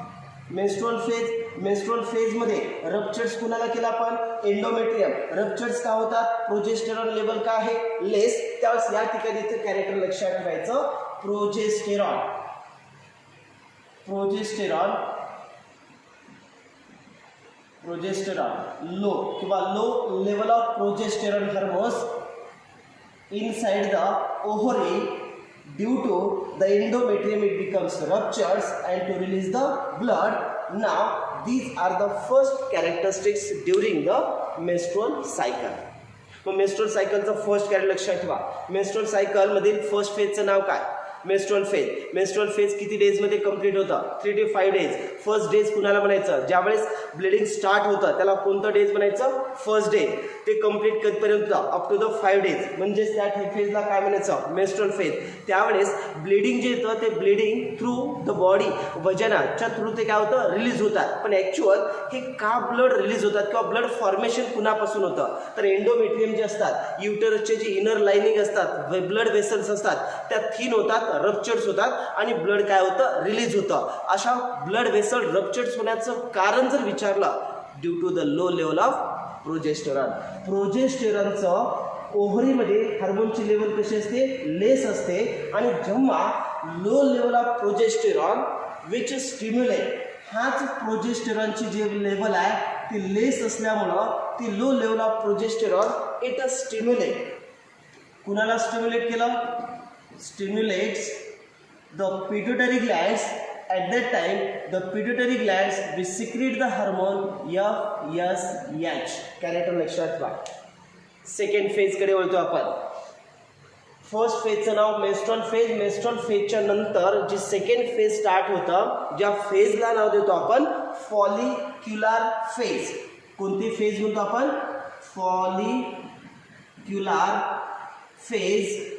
menstrual phase. मेन्स्ट्रुअल फेजमध्ये रप्चर्स कुणाला केला आपण? एंडोमेट्रियम. रप्चर्स का होतात? प्रोजेस्टेरॉन लेवल का आहे? लेस. त्यावेळेस या ठिकाणी इथे कॅरेक्टर लक्षात ठेवायचं प्रोजेस्टेरॉन. प्रोजेस्टेरॉन प्रोजेस्टेरॉन लो किंवा low level of progesterone hormones inside the ovary. Due to the endometrium it becomes ruptures and to release the blood. Now these are the first characteristics during the menstrual cycle. मग menstrual सायकलचं first character लक्षात ठेवा. Menstrual cycle मधील first फेजचं नाव काय? Menstrual phase. Menstrual phase किती डेजमध्ये complete होतं? 3 to 5 days. First days कुणाला म्हणायचं? ज्यावेळेस ब्लिडिंग स्टार्ट होतं त्याला कोणतं डेज म्हणायचं? First day. ते कंप्लीट कधीपर्यंत? Up to the 5 days. म्हणजेच त्या फेजला काय म्हणायचं? Menstrual phase. त्यावेळेस ब्लिडिंग जे येतं ते ब्लिडिंग थ्रू द बॉडी वजनाच्या थ्रू ते काय होतं? रिलीज होतात. पण ॲक्च्युअल हे का ब्लड रिलीज होतात किंवा ब्लड फॉर्मेशन कुणापासून होतं? तर एंडोमेट्रियम जे असतात, युटरसचे जे इनर लाइनिंग असतात, ब्लड वेसल्स असतात, त्या थिन होतात, रप्चर्स होतात आणि ब्लड काय होतं? रिलीज होतं. अशा ब्लड वेसल रप्चर्स होण्याचं कारण जर विचारलं, due to the low level of progesterone. प्रोजेस्टेरॉनचं ओव्हरीमध्ये हार्मोनची लेवल कशी असते? लेस असते. आणि जेव्हा low level of progesterone which stimulate, हाच प्रोजेस्टेरॉनची जे लेवल आहे ती लेस असल्यामुळं ती low level of progesterone it stimulate. कुणाला स्टिम्युलेट केलं? Stimulates the pituitary glands. At that time the pituitary glands will secrete the hormone FSH. Character लक्षात ठेवा. सेकंड फेज कडे वळतो आपण. फर्स्ट फेजचं नाव मेन्स्ट्रुअल फेज. मेन्स्ट्रुअल फेजच्या नंतर जी सेकंड फेज स्टार्ट होतं, ज्या फेजला नाव देतो आपण फॉलिक्युलर फेज. कोणती फेज म्हणतो आपण? Follicular phase,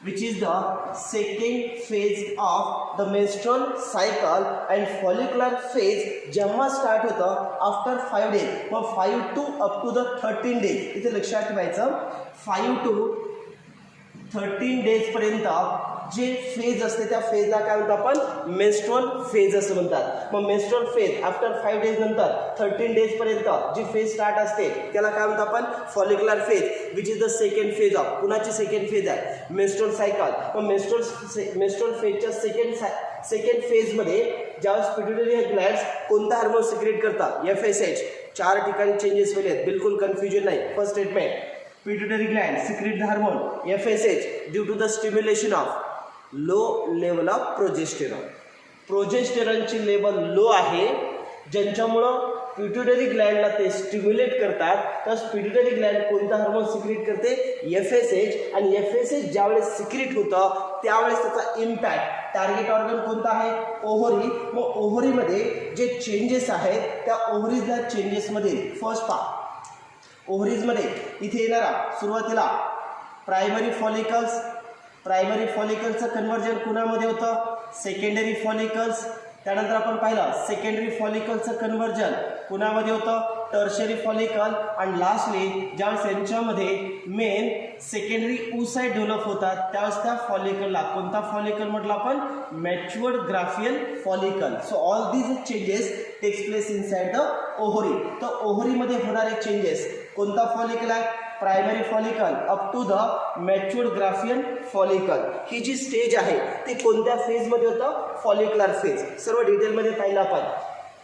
which is the second phase of the menstrual cycle. and follicular phase जेव्हा स्टार्ट होतं आफ्टर 5 डेज. मग 5 to up to the 13 days. इथे लक्षात ठेवायचं 5 to 13 डेज पर्यंत जे फेज असते त्या फेजला काय म्हणतो आपण? मेन्स्ट्रुअल फेज असं म्हणतात. मग मेन्स्ट्रुअल फेज आफ्टर 5 डेज नंतर 13 डेज पर्यंत जी फेज स्टार्ट असते त्याला काय म्हणतो आपण? Follicular phase, which is the second phase of. कुणाची सेकंड फेज आहे? Menstrual cycle. मग मेन्स्ट्रुअल फेजच्या सेकंड फेजमध्ये ज्यावेळेस पिट्युटरी ग्लँड्स कोणता हार्मोन सिक्रेट करतात? FSH. 4 ठिकाणी चेंजेस केले आहेत, बिलकुल कन्फ्युजन नाही. First statement, pituitary gland secrete the hormone FSH due to the stimulation of low level of progesterone. प्रोजेस्टेरॉनची लेवल लो आहे, ज्यांच्यामुळं पिट्युटरी ग्लँडला ते स्टिम्युलेट करतात. तर पिट्युटरी ग्लँड कोणता हार्मोन सिक्रेट करते? FSH. आणि FSH ज्यावेळेस सिक्रेट होतं त्यावेळेस त्याचा इम्पॅक्ट टार्गेट ऑर्गन कोणता आहे? ओव्हरी. मग ओव्हरीमध्ये जे चेंजेस आहेत त्या ओव्हरीजला चेंजेसमध्ये फर्स्ट पहा. ओव्हरीजमध्ये इथे येणारा सुरुवातीला प्रायमरी फॉलिकल्स. प्रायमरी फॉलिकलचं कन्व्हर्जन कुणामध्ये होतं? Secondary follicles. त्यानंतर आपण पाहिलं सेकंडरी फॉलिकलचं कन्व्हर्जन कुणामध्ये होतं? Tertiary follicle. आणि लास्टली ज्यावेळेस यांच्यामध्ये मेन सेकंडरी oocyte डेव्हलप होतात त्यावेळेस त्या फॉलिकलला कोणता फॉलिकल म्हटलं आपण? Matured Graafian follicle. So all these changes takes place inside the ovary. तर ओव्हरीमध्ये होणारे चेंजेस कोणता फॉलिकल आहे? Primary follicle up to the matured Graafian follicle. ही जी स्टेज आहे ती कोणत्या फेजमध्ये होतं? Follicular phase. सर्व डिटेलमध्ये पाहिलं आपण.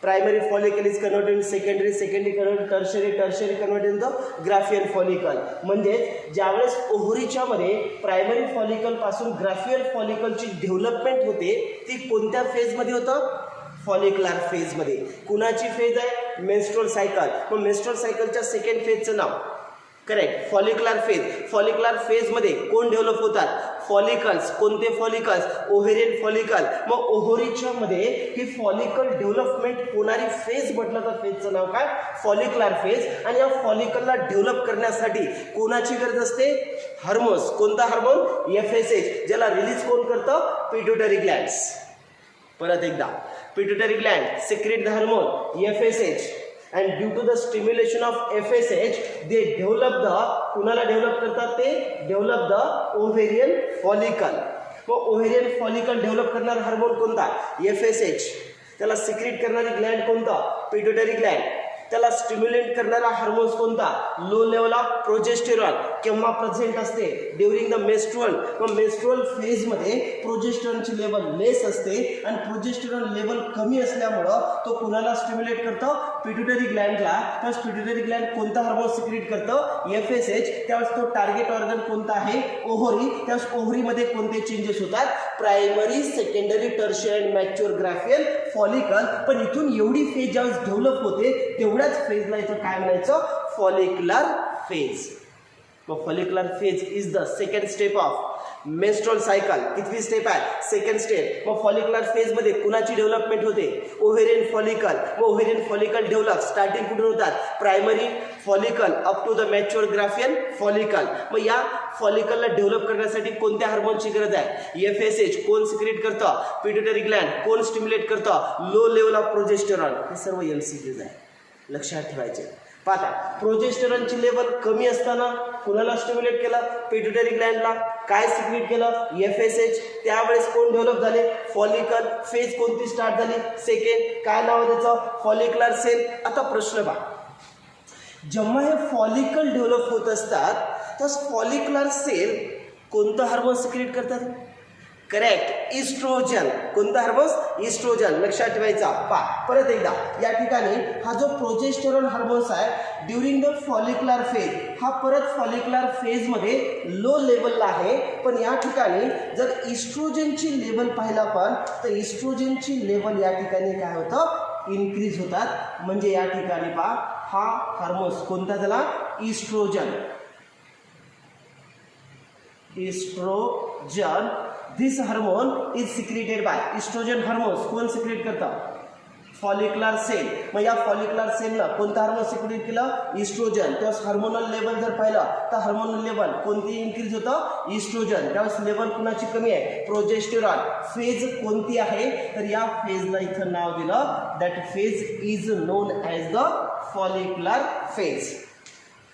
Primary follicle is converted secondary, secondary converted tertiary, tertiary converted the Graafian follicle. म्हणजे ज्यावेळेस ओव्हरीच्या मध्ये प्रायमरी फॉलिकल पासून ग्राफियल फॉलिकलची डेव्हलपमेंट होते ती कोणत्या फेजमध्ये होतं? फॉलिक्युलर फेजमध्ये. कुणाची फेज आहे? Menstrual cycle. मग मेन्स्ट्रुअल सायकलच्या सेकंड फेजचं नाव करेक्ट फॉलिक्युलर फेज. फॉलिक्युलर फेजमध्ये कोण डेव्हलप होतात? फॉलिकल्स. कोणते फॉलिकल्स? Ovarian follicle. मग ओव्हरीच्या मध्ये ही फॉलिकल डेव्हलपमेंट होणारी फेज म्हटलं तर फेजचं नाव काय? Follicular phase. आणि या फॉलिकलला डेव्हलप करण्यासाठी कोणाची गरज असते? हार्मोन्स. कोणता हार्मोन? FSH. ज्याला रिलीज कोण करतं? Pituitary glands. परत एकदा, pituitary gland secrete the hormone FSH. and due to the stimulation of FSH they develop the कुणाला डेव्हलप करतात? ते डेव्हलप द ओव्हेरियन फॉलिकल. मग ओव्हेरियन फॉलिकल डेव्हलप करणारा हार्मोन कोणता? FSH. त्याला सिक्रेट करणारी ग्लँड कोणता? Pituitary gland. त्याला स्टिम्युलेट करणारा हार्मोन्स कोणता? Low level of progesterone. केव्हा प्रेझेंट असते, ड्युरिंग द मेन्स्ट्रुअल. मग मेन्स्ट्रुअल फेजमध्ये प्रोजेस्टेरॉनची लेवल लेस असते आणि प्रोजेस्टेरॉन लेवल कमी असल्यामुळं तो कुणाला स्टिम्युलेट करतो, पिट्युटरी ग्लँडला. तर पिट्युटरी ग्लँड कोणता हार्मोन सिक्रेट करतं, FSH. त्यावेळेस तो टार्गेट ऑर्गन कोणता आहे, ओव्हरी. त्यावेळेस ओव्हरीमध्ये कोणते चेंजेस होतात, primary, secondary, tertiary and mature graafian follicle. पण इथून एवढी फेज ज्यावेळेस डेव्हलप होते तेवढ्याच फेजला इथं काय म्हणायचं, फॉलिक्युलर फेज. मग follicular phase is the second step of menstrual cycle. कितवी स्टेप आहे, सेकंड स्टेप. मग फॉलिक्युलर फेज मध्ये कुणाची डेव्हलपमेंट होते, ओव्हेरियन फॉलिकल. मग ओव्हेरियन फॉलिकल डेव्हलप स्टार्टिंग कुठून होतात, primary follicle up to the mature Graafian follicle. मग या फॉलिकलला डेव्हलप करण्यासाठी कोणत्या हार्मोनची गरज आहे, FSH. कोण सिक्रेट करतं, पिट्युटरी ग्लँड. कोण स्टिम्युलेट करतं, लो लेवल ऑफ प्रोजेस्टेरॉन. हे सर्व MCQs आहे, लक्षात ठेवायचे. पाहता, प्रोजेस्टेरॉनची लेवल कमी असताना कुणाला स्टिम्युलेट केलं, पिट्युटरी ग्लँडला. काय सिक्रेट केलं, FSH. त्यावेळेस कोण डेव्हलप झाले, फॉलिकल. फेज कोणती स्टार्ट झाली, सेकंड. काय नाव त्याचं, फॉलिक्युलर सेल. आता प्रश्न पहा, जेव्हा हे फॉलिकल डेव्हलप होत असतात तर फॉलिक्युलर सेल कोणतं हार्मोन सिक्रेट करतात, करेक्ट, इस्ट्रोजन. कोणता हार्मोन, इस्ट्रोजन. लक्षात ठेवायचा. परत एकदा या ठिकाणी हा जो प्रोजेस्टेरॉन हार्मोन्स आहे ड्युरिंग द फॉलिक्युलर फेज, हा परत फॉलिक्युलर फेजमध्ये लो लेवलला आहे. पण या ठिकाणी जर इस्ट्रोजनची लेवल पाहिला आपण तर इस्ट्रोजनची लेवल या ठिकाणी काय होतं, इन्क्रीज होतात. म्हणजे या ठिकाणी पहा, हा हार्मोन्स कोणता झाला, oestrogen. Oestrogen. This hormone is secreted by oestrogen hormones. कोण सिक्रेट करतं, फॉलिक्युलर सेल. मग या फॉलिक्युलर सेलला कोणतं हार्मोन सिक्रेट केलं, इस्ट्रोजन. त्यावेळेस हार्मोनल लेवल जर पाहिलं तर हार्मोनल लेवल कोणती इन्क्रीज होतं, इस्ट्रोजन. त्यावेळेस लेवल कुणाची कमी आहे, प्रोजेस्टेरॉन. फेज कोणती आहे, तर या फेजला इथं नाव दिलं, that phase is known as the follicular phase.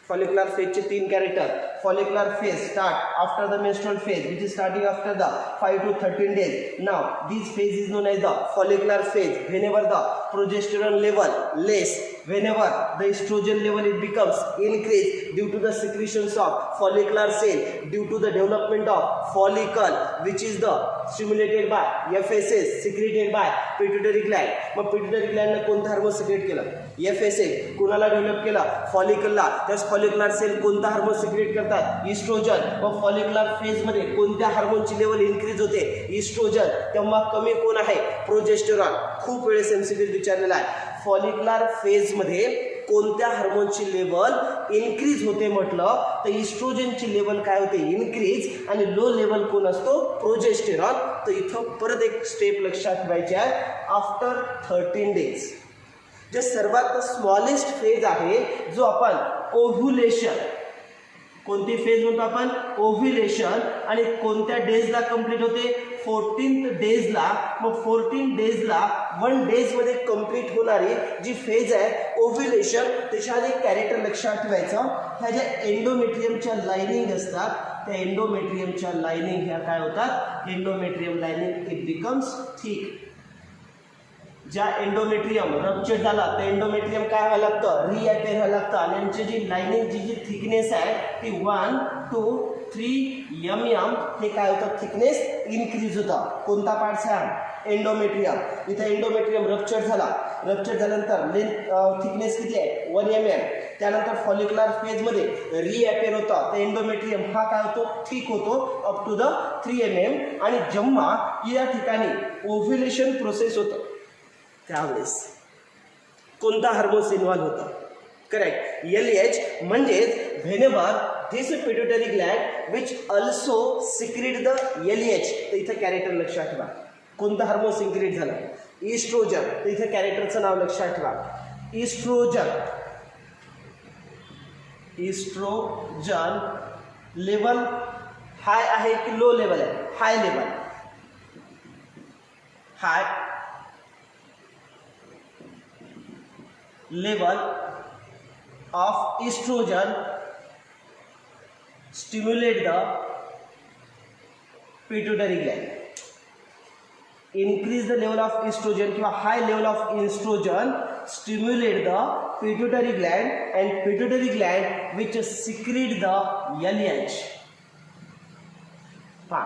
Follicular फेजचे 3 character. Follicular phase start after the menstrual phase, which is starting after the 5 to 13 days. Now this phase is known as the follicular phase. Whenever the progesterone level less, whenever the estrogen level it becomes increased due to the secretions of follicular cell, due to the development of follicle, which is the stimulated by FSH, secreted by pituitary gland. मग pituitary gland ने कोणता hormone secrete केलं, FSH. कुणाला develop केला, फॉलिकलला. त्यास follicular sale कोणता hormone secrete करतात, oestrogen. मग फॉलिक्युलर फेज मध्ये कोणत्या हार्मोनची लेवल इन्क्रीज होते, इस्ट्रोजन. तेव्हा कमी कोण आहे, प्रोजेस्टेरॉन. खूप वेळेस MCQ विचारलेला आहे, फॉलिक्युलर फेज मध्ये कोणत्या हार्मोनची लेवल इन्क्रीज होते म्हटलं तर इस्ट्रोजनची लेवल काय होते, इन्क्रीज. आणि लो लेवल कोण असतो, प्रोजेस्टेरॉन. तर इथं परत एक स्टेप लक्षात ठेवायची आहे, आफ्टर 13 days. जे सर्वात स्मॉलेस्ट फेज आहे जो आपण ओव्ह्युलेशन, कोणती फेज म्हणतो आपण, ओव्ह्युलेशन. आणि कोणत्या डेजला कंप्लीट होते, 14th डेजला. मग 14 डेजला 1 डेजमध्ये कंप्लीट होणारी जी फेज आहे ओव्ह्युलेशन, त्याच्या आधी कॅरेक्टर लक्षात ठेवायचं. ह्या ज्या एंडोमेट्रियमच्या लाइनिंग असतात त्या एंडोमेट्रियमच्या लाइनिंग ह्या काय होतात, endometrium lining it becomes thick. ज्या एंडोमेट्रियम रप्चर झाला तर एंडोमेट्रियम काय व्हायला लागतं, रिअटेर व्हायला लागतं. आणि यांची जी लाइनिंग जी थिकनेस आहे ती 1 to 3 mm हे काय होतं, थिकनेस इन्क्रीज होतं. कोणता पार्ट आहे, एंडोमेट्रियम. इथे एंडोमेट्रियम रप्चर झाला, रप्चर झाल्यानंतर लेंथ थिकनेस किती आहे, 1 mm. त्यानंतर फॉलिक्युलर फेजमध्ये रिअपेअर होतं तर एंडोमेट्रियम हा काय होतो, थिक होतो अप टू द 3 mm. आणि जेव्हा या ठिकाणी ओव्ह्युलेशन प्रोसेस होतं त्यावेळेस कोणता हार्मोन्स इन्व्हॉल्व होतं, करेक्ट, LH. म्हणजेच whenever this pituitary gland which also secrete the LH. तर इथं कॅरेक्टर लक्षात ठेवा, कोणता हार्मोन सिक्रेट झाला, इस्ट्रोजन. तर इथं कॅरेक्टरचं नाव लक्षात ठेवा, इस्ट्रोजन. इस्ट्रोजन लेवल हाय आहे की लो लेवल आहे, high level, high level of estrogen stimulate the pituitary gland. increase the level of estrogen किंवा high level of estrogen stimulate the pituitary gland and pituitary gland which secrete the LH. पहा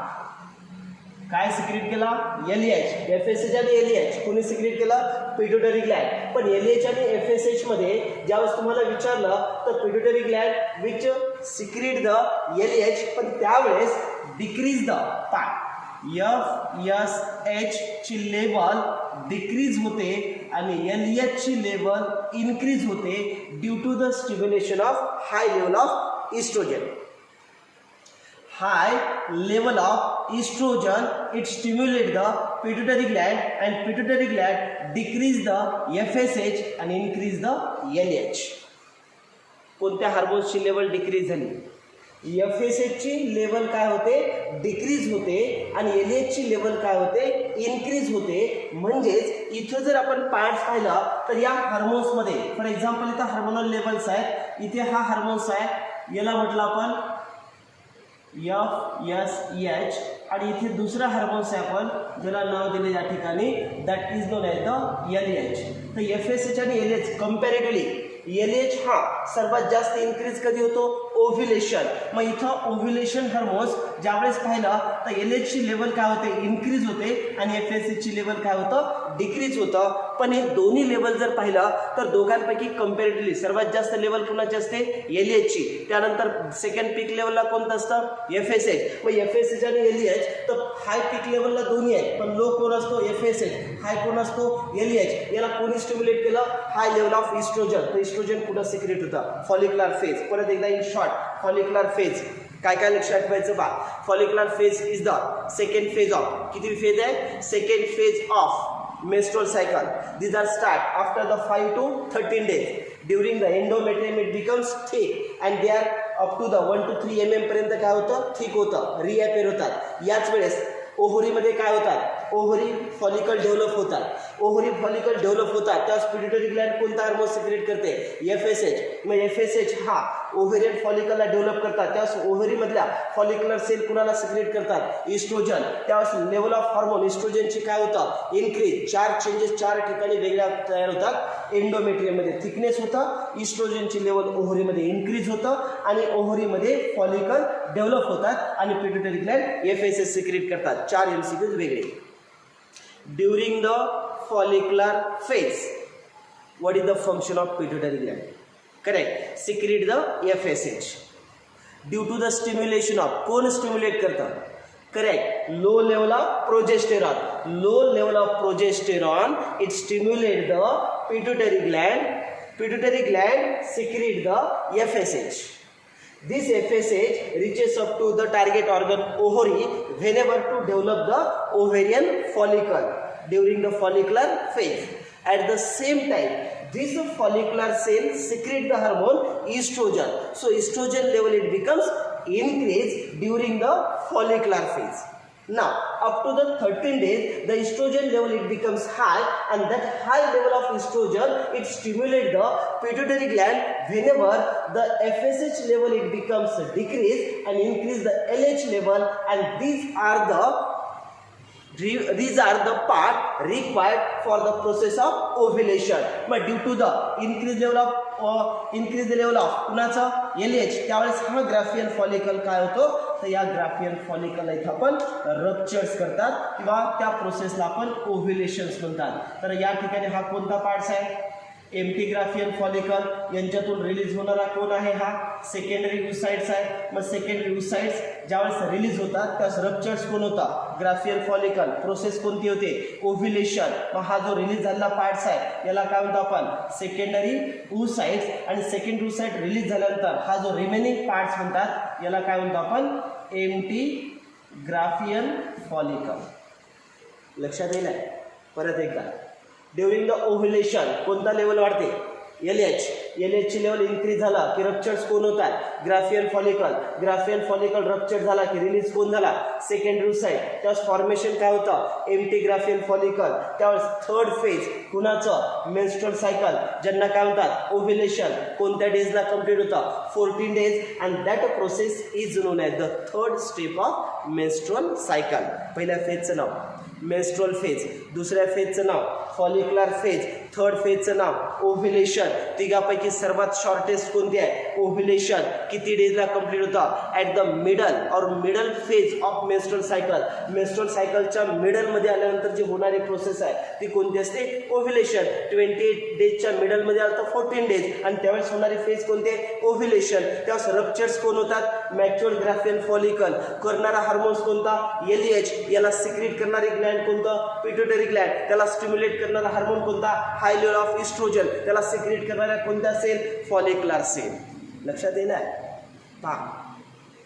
काय secret केला LH, FSH आणि LH कोणी secrete केला pituitary gland. पण LH आणि FSH मध्ये ज्यावेळेस तुम्हाला विचारलं तर pituitary gland which secrete the LH, पण त्यावेळेस डिक्रीज द FSH ची लेवल डिक्रीज होते आणि LH ची लेवल इनक्रीज होते due to the stimulation of high level of oestrogen. High level of estrogen it stimulate the pituitary gland and pituitary gland decrease the FSH and increase the LH. कोणत्या हार्मोन्सची level decrease झाली? FSH ची level काय होते decrease होते आणि LH ची level काय होते इनक्रीज होते. म्हणजेच इथं जर आपण पार्ट्स पाहिला तर या हार्मोन्स मध्ये फॉर एक्झाम्पल इथं हार्मोनल लेवल्स आहेत. इथे हा हार्मोन्स आहे याला म्हटलं आपण FSH आणि इथे दुसरा हार्मोन्स आहे आपण ज्याला नाव दिले या ठिकाणी that is known as the LH. तर FSH आणि LH कंपॅरेटिव्हली LH हा सर्वात जास्त इन्क्रीज कधी होतो ओव्ह्युलेशन. मग इथं ओव्ह्युलेशन हार्मोन्स ज्यावेळेस पाहिलं तर LH ची लेवल काय होते इन्क्रीज होते आणि FSH ची लेवल काय होतं डिक्रीज होतं. पण हे दोन्ही लेवल जर पाहिलं तर दोघांपैकी कंपॅरेटिव्हली सर्वात जास्त लेवल कुणाची असते LH ची. त्यानंतर सेकंड पीक लेवलला कोणतं असतं FSH. मग FSH आणि LH तर हाय पीक लेवलला दोन्ही आहेत पण लो कोण असतो FSH, हाय कोण असतो LH. याला कोणी स्टिम्युलेट केलं हाय लेवल ऑफ इस्ट्रोजन. तर इस्ट्रोजन कुठं सिक्रेट होतं फॉलिक्युलर फेज. परत एकदा इन शॉर्ट फॉलिक्युलर फेज काय काय लक्षात ठेवायचं बा. Follicular phase is the second phase of किती फेज आहे second phase of menstrual cycle. These are start after the 5 to 13 days. During the endometrium it becomes thick and they are up to the 1 to 3 mm पर्यंत काय होतं thick होतं रिअपेअर होतात. याच वेळेस ओव्हरीमध्ये काय होतात ओव्हरी फॉलिकल डेव्हलप होतात. ओव्हरी फॉलिकल डेव्हलप होतात त्यावेळेस पिट्युटरी ग्लँड कोणता हार्मोन सिक्रेट करते FSH. मग FSH हा ओव्हेरियन फॉलिकलला डेव्हलप करतात त्यावेळेस ओव्हरीमधल्या फॉलिक्युलर सेल कुणाला सिक्रेट करतात इस्ट्रोजन. त्यावेळेस लेवल ऑफ हार्मोन इस्ट्रोजनची काय होतं इन्क्रीज. 4 चेंजेस 4 ठिकाणी वेगळ्या तयार होतात. एंडोमेट्रियममध्ये थिकनेस होतं, इस्ट्रोजनची लेवल ओव्हरीमध्ये इन्क्रीज होतं आणि ओव्हरीमध्ये फॉलिकल डेव्हलप होतात आणि पिट्युटरी ग्लँड FSH सिक्रेट करतात. 4 MCQs वेगळे. During the follicular phase what is the function of pituitary gland? Correct, secrete the FSH due to the stimulation of कोण स्टिम्युलेट करतं correct low level of progesterone. Low level of progesterone it stimulate the pituitary gland secrete the FSH. This FSH reaches up to the target organ ovary whenever to develop the ovarian follicle during the follicular phase. At the same time, this follicular cell secrete the hormone estrogen. So estrogen level it becomes increased during the follicular phase. Now, up to the 13 days, the estrogen level it becomes high, and that high level of estrogen it stimulates the pituitary gland whenever the FSH level it becomes decreased and increase the LH level, and these are the part required for the process of ovulation. But due to the increased level of कुणाचा LH त्यावेळेस हा Graafian follicle काय होतो तर या Graafian follicle इथं आपण ruptures करतात किंवा त्या प्रोसेसला आपण ओव्ह्युलेशन्स म्हणतात. तर या ठिकाणी हा कोणता पार्ट्स आहे एम्प्टी ग्राफियन फॉलिकल यांच्यातून रिलीज होणारा कोण आहे हा सेकंडरी oocytes आहे. मग सेकंडरी oocytes ज्यावेळेस रिलीज होतात त्यावेळेस रप्चर्स कोण होता ग्राफियन फॉलिकल. प्रोसेस कोणती होते ओव्ह्युलेशन. मग हा जो रिलीज झालेला पार्ट्स आहे याला काय म्हणतो आपण सेकंडरी oocytes आणि सेकंडरी oocyte रिलीज झाल्यानंतर हा जो रिमेनिंग पार्ट्स म्हणतात याला काय म्हणतो आपण एम्प्टी ग्राफियन फॉलिकल. लक्षात येईल परत एकदा ड्युरिंग द ओव्ह्युलेशन कोणता लेवल वाढते LH ची लेवल इन्क्रीज झाला की रप्चर्स कोण होतात ग्राफियन फॉलिकल रप्चर झाला की रिलीज कोण झाला सेकंडरी oocyte. त्यावेळेस फॉर्मेशन काय होतं एम्प्टी ग्राफियन फॉलिकल. त्यावेळेस थर्ड फेज कुणाचं मेन्स्ट्रुअल सायकल ज्यांना काय म्हणतात ओव्ह्युलेशन कोणत्या डेजला कंप्लीट होतं 14 days, and that process is known as the third step of menstrual cycle. पहिल्या फेजचं नाव मेन्स्ट्रुअल फेज. दुसऱ्या फेजचं नाव फॉलिक्युलर फेज. थर्ड फेजचं नाव ओव्ह्युलेशन. तिघापैकी सर्वात शॉर्टेस्ट कोणती आहे? ओव्ह्युलेशन. किती डेजला कंप्लीट होतं? ॲट द मिडल और middle phase of menstrual cycle. Menstrual सायकलच्या मिडलमध्ये आल्यानंतर जी होणारी प्रोसेस आहे ती कोणती असते? ओव्ह्युलेशन. 28 डेजच्या मिडलमध्ये आलं तर 14 डेज आणि त्यावेळेस होणारी फेज कोणती आहे? ओव्ह्युलेशन. त्यावेळेस रप्चर्स कोण होतात? Mature Graafian follicle. करणारा हार्मोन्स कोणता? LH. याला सिक्रेट करणारी ग्लँड कोणतं? Pituitary gland. त्याला स्टिम्युलेट करणारा हार्मोन कोणता? High level of oestrogen. त्याला सिक्रेट करणाऱ्या कोणत्या सेल? Follicular sale. लक्षात येणार? पहा,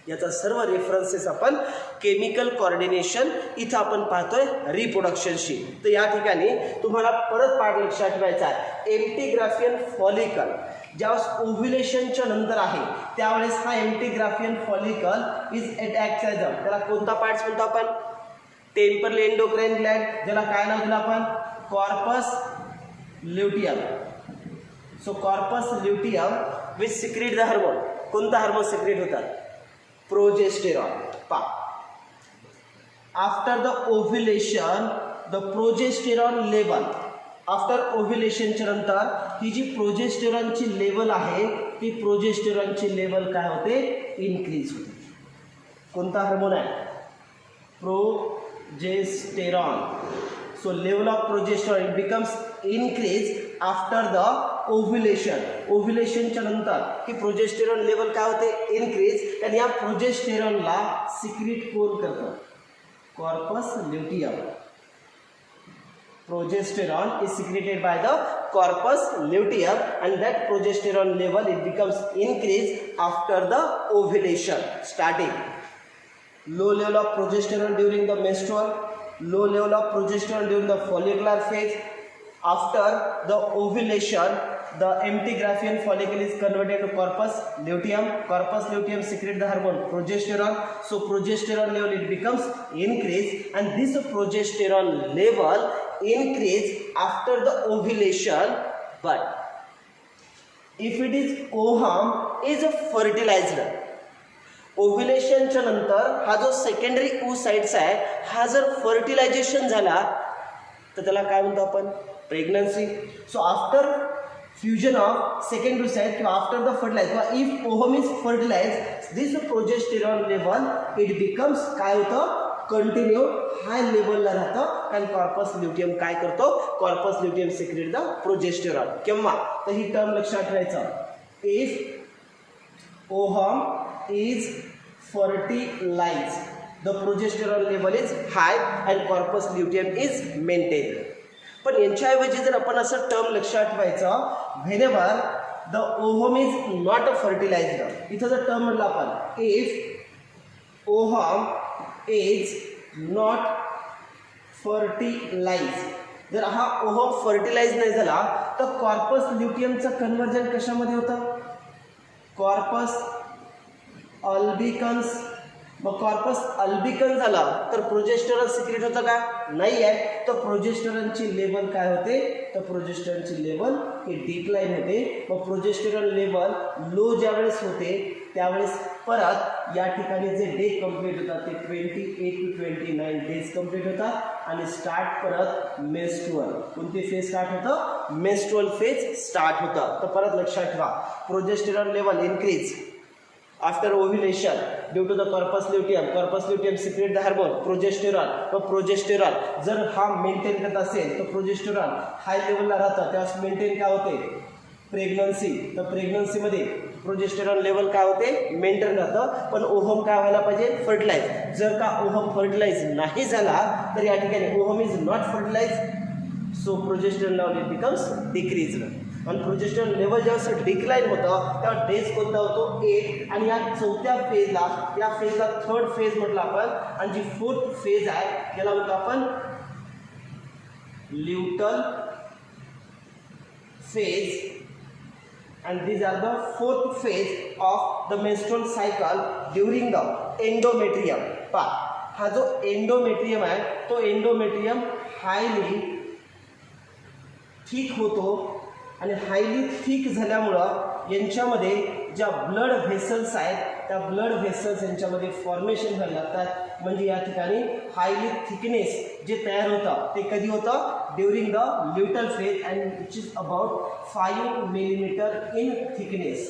याचा सर्व रेफरन्सेस आपण केमिकल कोऑर्डिनेशन इथं आपण पाहतोय रिप्रोडक्शनशी. तर या ठिकाणी तुम्हाला परत पाठ लक्षात ठेवायचा आहे. एम्प्टी ग्राफियन फॉलिकल ज्यावेळेस ओव्ह्युलेशनच्या नंतर आहे त्यावेळेस हा empty Graafian follicle is attacked as a, त्याला कोणता पार्ट्स म्हणतो आपण? Temporal endocrine gland. ज्याला काय नाव दिलं आपण? Corpus luteum. So corpus luteum which secrete the hormone. कोणता हार्मोन सिक्रेट होतात? प्रोजेस्टेरॉन. पा after the ovulation the progesterone level. After ओव्ह्युलेशनच्या नंतर ही जी प्रोजेस्टेरॉनची लेवल आहे ती प्रोजेस्टेरॉनची लेवल काय होते? इन्क्रीज होते. कोणता हार्मोन आहे? Progesterone. So level of progesterone it becomes increase after the ovulation. ओव्ह्युलेशनच्या नंतर ही प्रोजेस्टेरॉन लेवल काय होते? इन्क्रीज. आणि या प्रोजेस्टेरॉनला सिक्रेट कोण करतं? Corpus luteum. Progesterone is secreted by the corpus luteum and that progesterone level it becomes increased after the ovulation starting. Low level of progesterone during the menstrual, low level of progesterone during the follicular phase. After the ovulation the empty Graafian follicle is converted to corpus luteum. Corpus luteum secretes the hormone progesterone. So progesterone level it becomes increased and this progesterone level increase after the ovulation. But if it is ovum is fertilized. ओव्ह्युलेशनच्या नंतर हा जो secondary oocytes आहे हा जर fertilisation झाला तर त्याला काय म्हणतो आपण? Pregnancy. So after fusion of second oocyte किंवा आफ्टर द फर्टिलाइज किंवा if ovum is fertilize this progesterone level it becomes काय होतं? कंटिन्यू हाय लेवलला राहतं कारण कॉर्पस ल्युटियम काय करतो? Corpus luteum secrete the progesterone. केव्हा? तर ही टर्म लक्षात ठेवायचं. If ovum is fertilized the progesterone level is high and corpus luteum is maintained. पण यांच्याऐवजी जर आपण असं टर्म लक्षात ठेवायचं whenever the ovum is not fertilized. इथं जर टर्म म्हटलं आपण if ovum is not fertilized. जर हा ओव्हम फर्टिलाइज नाही झाला तर कॉर्पस ल्युटियमचं कन्वर्जन कशामध्ये होतं? Corpus albicans. मग कॉर्पस अल्बिकन झाला तर प्रोजेस्टेरॉन सिक्रेट होतं का? नाही आहे. तर प्रोजेस्टेरॉनची लेवल काय होते? तर प्रोजेस्टेरॉनची लेवल ही डिक्लाइन होते. मग प्रोजेस्टेरॉन लेवल लो ज्यावेळेस होते त्यावेळेस परत या ठिकाणी जे डे कंप्लीट होतात ते 28 to 29 डेज कंप्लीट होतात आणि स्टार्ट परत मेन्स्ट्रुअल. कोणती फेज स्टार्ट होतं? मेन्स्ट्रुअल फेज स्टार्ट होतं. तर परत लक्षात ठेवा progesterone level increase after ovulation due to the corpus luteum. Corpus luteum secrete the hormone progesterone. व प्रोजेस्टेरॉन जर हा मेंटेन करत असेल तर प्रोजेस्टेरॉन हाय लेवलला राहतं त्यावेळेस मेंटेन काय होते? प्रेग्नन्सी. तर प्रेग्नन्सीमध्ये प्रोजेस्टेरॉन लेवल काय होते? मेंटेन राहतं. पण ओव्हम काय व्हायला पाहिजे? फर्टिलाइज. जर का ओव्हम फर्टिलाइज नाही झाला तर या ठिकाणी ovum is not fertilize so progesterone level it becomes decrease. आणि प्रोजेस्टेरॉन लेवल जेव्हा डिक्लाइन होतं तेव्हा डेज कोणता होतो? 8. आणि या चौथ्या फेजला या फेजला थर्ड फेज म्हटलं आपण आणि जी फोर्थ फेज आहे त्याला म्हणतो आपण luteal phase. and these are the fourth phase of the menstrual cycle during the endometrium. हा जो एंडोमेट्रियम आहे तो एंडोमेट्रियम हायली थिक होतो आणि हायली थिक झाल्यामुळं यांच्यामध्ये ज्या ब्लड व्हेसल्स आहेत त्या ब्लड व्हेसल्स यांच्यामध्ये फॉर्मेशन व्हायला लागतात. म्हणजे या ठिकाणी हायली थिकनेस जे तयार होतं ते कधी होतं during the luteal phase and which is about 5 millimetre in thickness.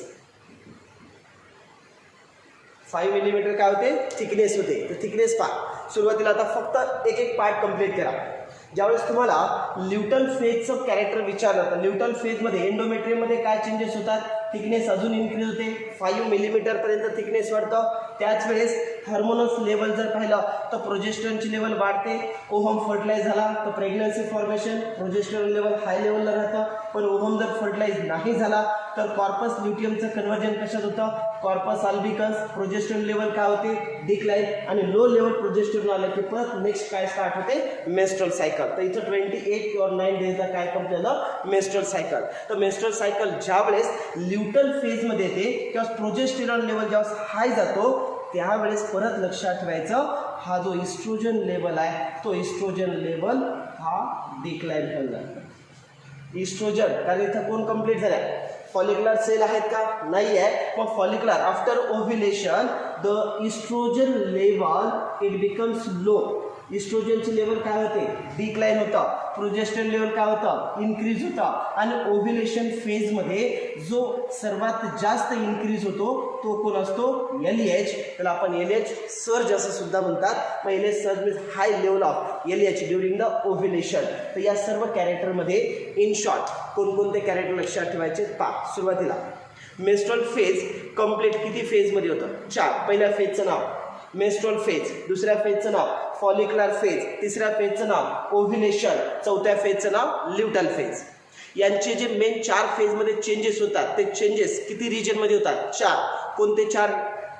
5 millimetre काय होते थिकनेस होते. तर थिकनेस पहा सुरुवातीला आता फक्त एक एक पार्ट कंप्लीट करा. ज्यावेळेस तुम्हाला ल्युटल फेजचं कॅरेक्टर विचारलं तर ल्युटल फेजमध्ये एंडोमेट्रियममध्ये काय चेंजेस होतात थिकनेस अजून इन्क्रीज होते 5 मिलीमीटरपर्यंत थिकनेस वाढतं. त्याच वेळेस हार्मोनस लेवल जर पाहिलं तर प्रोजेस्टेरॉनची लेवल वाढते. ओव्हम फर्टिलाइज झाला तर pregnancy formation progesterone level high लेवलला राहतं. पण ओव्हम जर फर्टिलाइज नाही झाला तर कॉर्पस ल्युटियमचं कन्व्हर्जन कशात होतं कॉर्पस अल्बिकस प्रोजेस्टेरॉन लेवल काय होते डिक्लाइन आणि लो लेवल प्रोजेस्टेरॉन आलं की परत नेक्स्ट काय स्टार्ट होते मेन्स्ट्रुअल सायकल. तर इथं 28 or 9 डेजला काय कंप्लीट झालं मेन्स्ट्रुअल सायकल. तर मेन्स्ट्रुअल सायकल ज्यावेळेस ल्युटल फेजमध्ये येते तेव्हा प्रोजेस्टेरॉन लेवल ज्यावेळेस हाय जातो त्यावेळेस परत लक्षात ठेवायचं हा जो इस्ट्रोजन लेवल आहे तो इस्ट्रोजन लेवल हा डिक्लाइन होऊन जातो. इस्ट्रोजन कारण इथं कोण कंप्लीट झालाय फॉलिक्युलर सेल आहेत का नाही आहे. मग follicular after ovulation the estrogen level it becomes low. इस्ट्रोजनची लेवल काय होते डिक्लाइन होतं. प्रोजेस्टेरॉन लेवल काय होतं इन्क्रीज होतं. आणि ओव्ह्युलेशन फेजमध्ये जो सर्वात जास्त इन्क्रीज होतो तो कोण असतो LH. त्याला आपण LH सर्ज असं सुद्धा म्हणतात. मग LH surge means high level of LH during the ovulation. तर या सर्व कॅरेक्टरमध्ये इन शॉर्ट कोणकोणते कॅरेक्टर लक्षात ठेवायचे पहा. सुरुवातीला मेन्स्ट्रुअल फेज कंप्लीट किती फेजमध्ये होतं 4. पहिल्या फेजचं नाव मेन्स्ट्रुअल फेज, दुसऱ्या फेजचं नाव फॉलिक्युलर फेज, तिसऱ्या फेजचं नाव ओव्ह्युलेशन, चौथ्या फेजचं नाव ल्युटल फेज. यांचे जे मेन 4 फेजमध्ये चेंजेस होतात ते चेंजेस किती रिजनमध्ये होतात 4. कोणते 4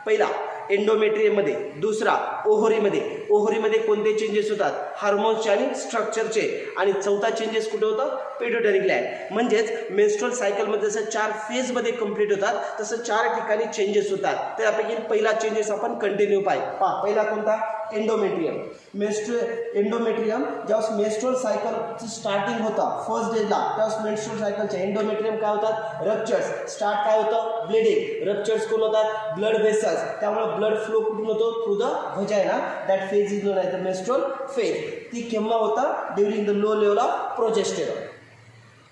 पहिला एंडोमेट्रियममध्ये, दुसरा ओव्हरीमध्ये. ओव्हरीमध्ये कोणते चेंजेस होतात हार्मोन्सचे आणि स्ट्रक्चरचे. आणि चौथा चेंजेस कुठे होतं पिट्युटरी ग्लँड. म्हणजेच मेन्स्ट्रुअल सायकलमध्ये जसं 4 फेजमध्ये कंप्लीट होतात तसं 4 ठिकाणी चेंजेस होतात. त्यापैकी पहिला चेंजेस आपण कंटिन्यू पहा. पहिला कोणता एंडोमेट्रियम. एंडोमेट्रियम ज्यावेळेस मेन्स्ट्रुअल सायकलचं स्टार्टिंग होतं फर्स्ट डेला त्यावेळेस मेन्स्ट्रुअल सायकलचे एंडोमेट्रियम काय होतात रप्चर्स. स्टार्ट काय होतं ब्लिडिंग. रप्चर्स कोण होतात ब्लड वेसल्स. त्यामुळे ब्लड फ्लो कुठून होतो through the vagina. That phase is known as the menstrual phase. ती केव्हा होता during the low level of progesterone.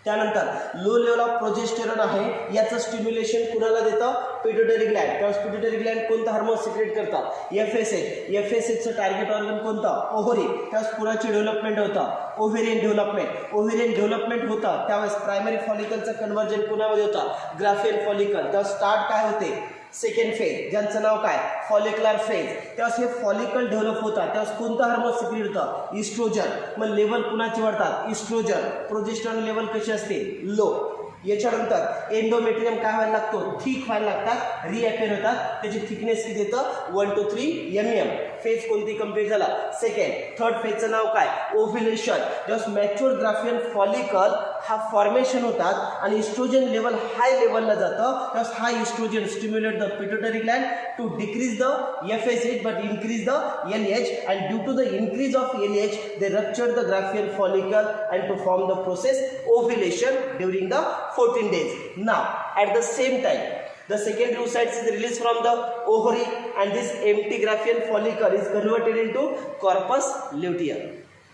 त्यानंतर लो लेवल ऑफ प्रोजेस्टेरॉन आहे याचं स्टिम्युलेशन कुणाला देतं पिट्युटरी ग्लँड. त्यावेळेस पिट्युटरी ग्लँड कोणतं हार्मोन सिक्रेट करतात FSH. FSHचं टार्गेट ऑर्गन कोणतं ओव्हरी. त्यावेळेस पुराची डेव्हलपमेंट होतं ओव्हेरियन डेव्हलपमेंट. ओव्हेरियन डेव्हलपमेंट होतं त्यावेळेस प्रायमरी फॉलिकलचं कन्व्हर्जन कुणामध्ये होतं ग्राफियन फॉलिकल. त्यावेळेस स्टार्ट काय होते सेकंड फेज ज्यांचं नाव काय फॉलिक्युलर फेज. त्यावेळेस हे फॉलिकल डेव्हलप होतात त्यावेळेस कोणतं हार्मोन सिक्रेट होतं इस्ट्रोजन. मग लेवल कुणाची वाढतात इस्ट्रोजन. प्रोजेस्टेरॉन लेवल कशी असते लो. याच्यानंतर एंडोमेट्रियम काय व्हायला लागतो थिक व्हायला लागतात रिअपेअर होतात. त्याची थिकनेस किती येतं 1 to 3 mm. फेज कोणती कंप्लीट झाला सेकंड. थर्ड फेजचं नाव काय ओव्ह्युलेशन. ज्यावेळेस मॅच्युअर ग्राफियन फॉलिकल हा फॉर्मेशन होतात आणि इस्ट्रोजन लेवल हाय लेवलला जातं त्यावेळेस हा estrogen stimulate the pituitary gland to decrease the FSH but increase the LH. And due to the increase of LH they rupture the Graafian follicle and to form the process ovulation during the 14 days. Now at the same time the secondary oocytes is released from the ovary and this empty graphian follicle is converted into corpus luteum.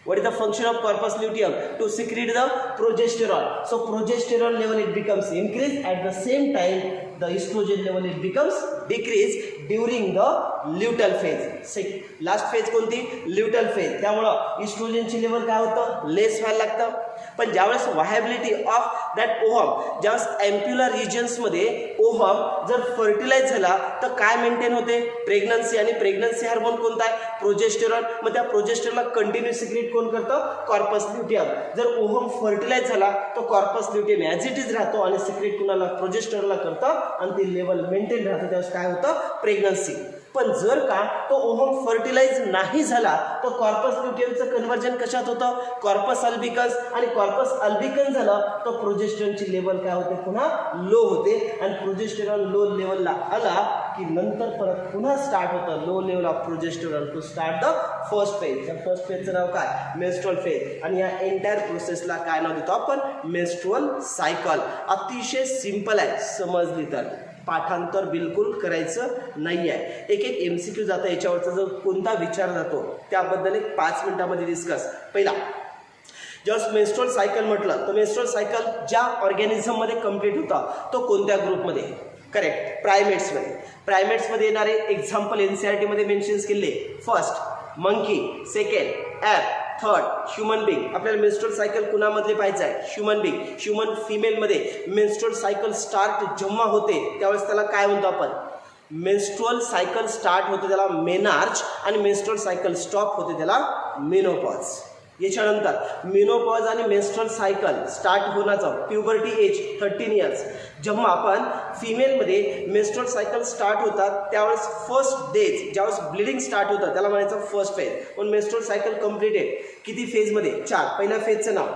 What is the function of corpus luteum? To secrete the progesterone. So progesterone level it becomes increased. At the same time the estrogen level it becomes decreased during the luteal phase. Last phase कोणती luteal phase. त्यामुळं इस्ट्रोजनची level काय होतं लेस व्हायला लागतं. पण ज्यावेळेस व्हायबिलिटी of that ovum ज्यावेळेस एम्प्युलर रिजन्समध्ये ovum जर फर्टिलाइज झाला तर काय मेंटेन होते प्रेग्नन्सी. आणि प्रेग्नन्सी हार्मोन कोणता आहे प्रोजेस्टेरॉन. मग त्या प्रोजेस्टेरॉनला कंटिन्यू सिक्रेट कोण करतं कॉर्पस ल्युटियम. जर ओव्हम फर्टिलाइज झाला तर corpus luteum as it is राहतो आणि सिक्रेट कुणाला प्रोजेस्टेरॉनला करतं आणि ते लेवल मेंटेन राहतं. त्यावेळेस काय होतं प्रेग्नन्सी. पण जर का तो ओव्हम फर्टिलाइज नाही झाला तर कॉर्पस ल्युटियमचं कन्व्हर्जन कशात होतं कॉर्पस अल्बिकन्स. आणि कॉर्पस अल्बिकन झालं तर प्रोजेस्टेरॉनची लेवल काय होते पुन्हा लो होते. आणि प्रोजेस्टेरॉन लो लेवलला आला की नंतर परत पुन्हा स्टार्ट होतं low level of progesterone to start the first phase. त्या फर्स्ट फेजचं नाव काय मेन्स्ट्रुअल फेज. आणि या एंटायर प्रोसेसला काय नाव देतो आपण मेन्स्ट्रुअल सायकल. अतिशय सिंपल आहे समजली तर. पाठांतर बिलकुल करायचं नाही आहे. एक एक MCQ जातं, याच्यावरचा जो कोणता विचार जातो त्याबद्दल एक 5 मिनिटामध्ये डिस्कस. पहिला, ज्यावेळेस मेन्स्ट्रुअल सायकल म्हटलं तर मेन्स्ट्रुअल सायकल ज्या ऑर्गॅनिझममध्ये कंप्लीट होता तो कोणत्या ग्रुपमध्ये? करेक्ट, प्रायमेट्समध्ये. प्रायमेट्समध्ये येणारे एक्झाम्पल NCERT मध्ये मेन्शन्स केले. First monkey, second ape, third human being. आपल्याला मेन्स्ट्रुअल सायकल कुणामधले पाहायचं आहे? Human being. ह्युमन फिमेलमध्ये मेन्स्ट्रुअल सायकल स्टार्ट जेव्हा होते त्यावेळेस त्याला काय म्हणतो आपण? मेन्स्ट्रुअल सायकल स्टार्ट होते त्याला मेनार्च आणि मेन्स्ट्रुअल सायकल स्टॉप होते त्याला मेनोपॉज. याच्यानंतर मेनोपॉज आणि मेन्स्ट्रुअल सायकल स्टार्ट होण्याचं प्युबर्टी एज 13 इयर्स. जेव्हा आपण फिमेलमध्ये मेन्स्ट्रुअल सायकल स्टार्ट होतात त्यावेळेस फर्स्ट डेज ज्यावेळेस ब्लिडिंग स्टार्ट होतं त्याला म्हणायचं फर्स्ट फेज. पण मेन्स्ट्रुअल सायकल कम्प्लिटेड किती फेजमध्ये? 4. पहिल्या फेजचं नाव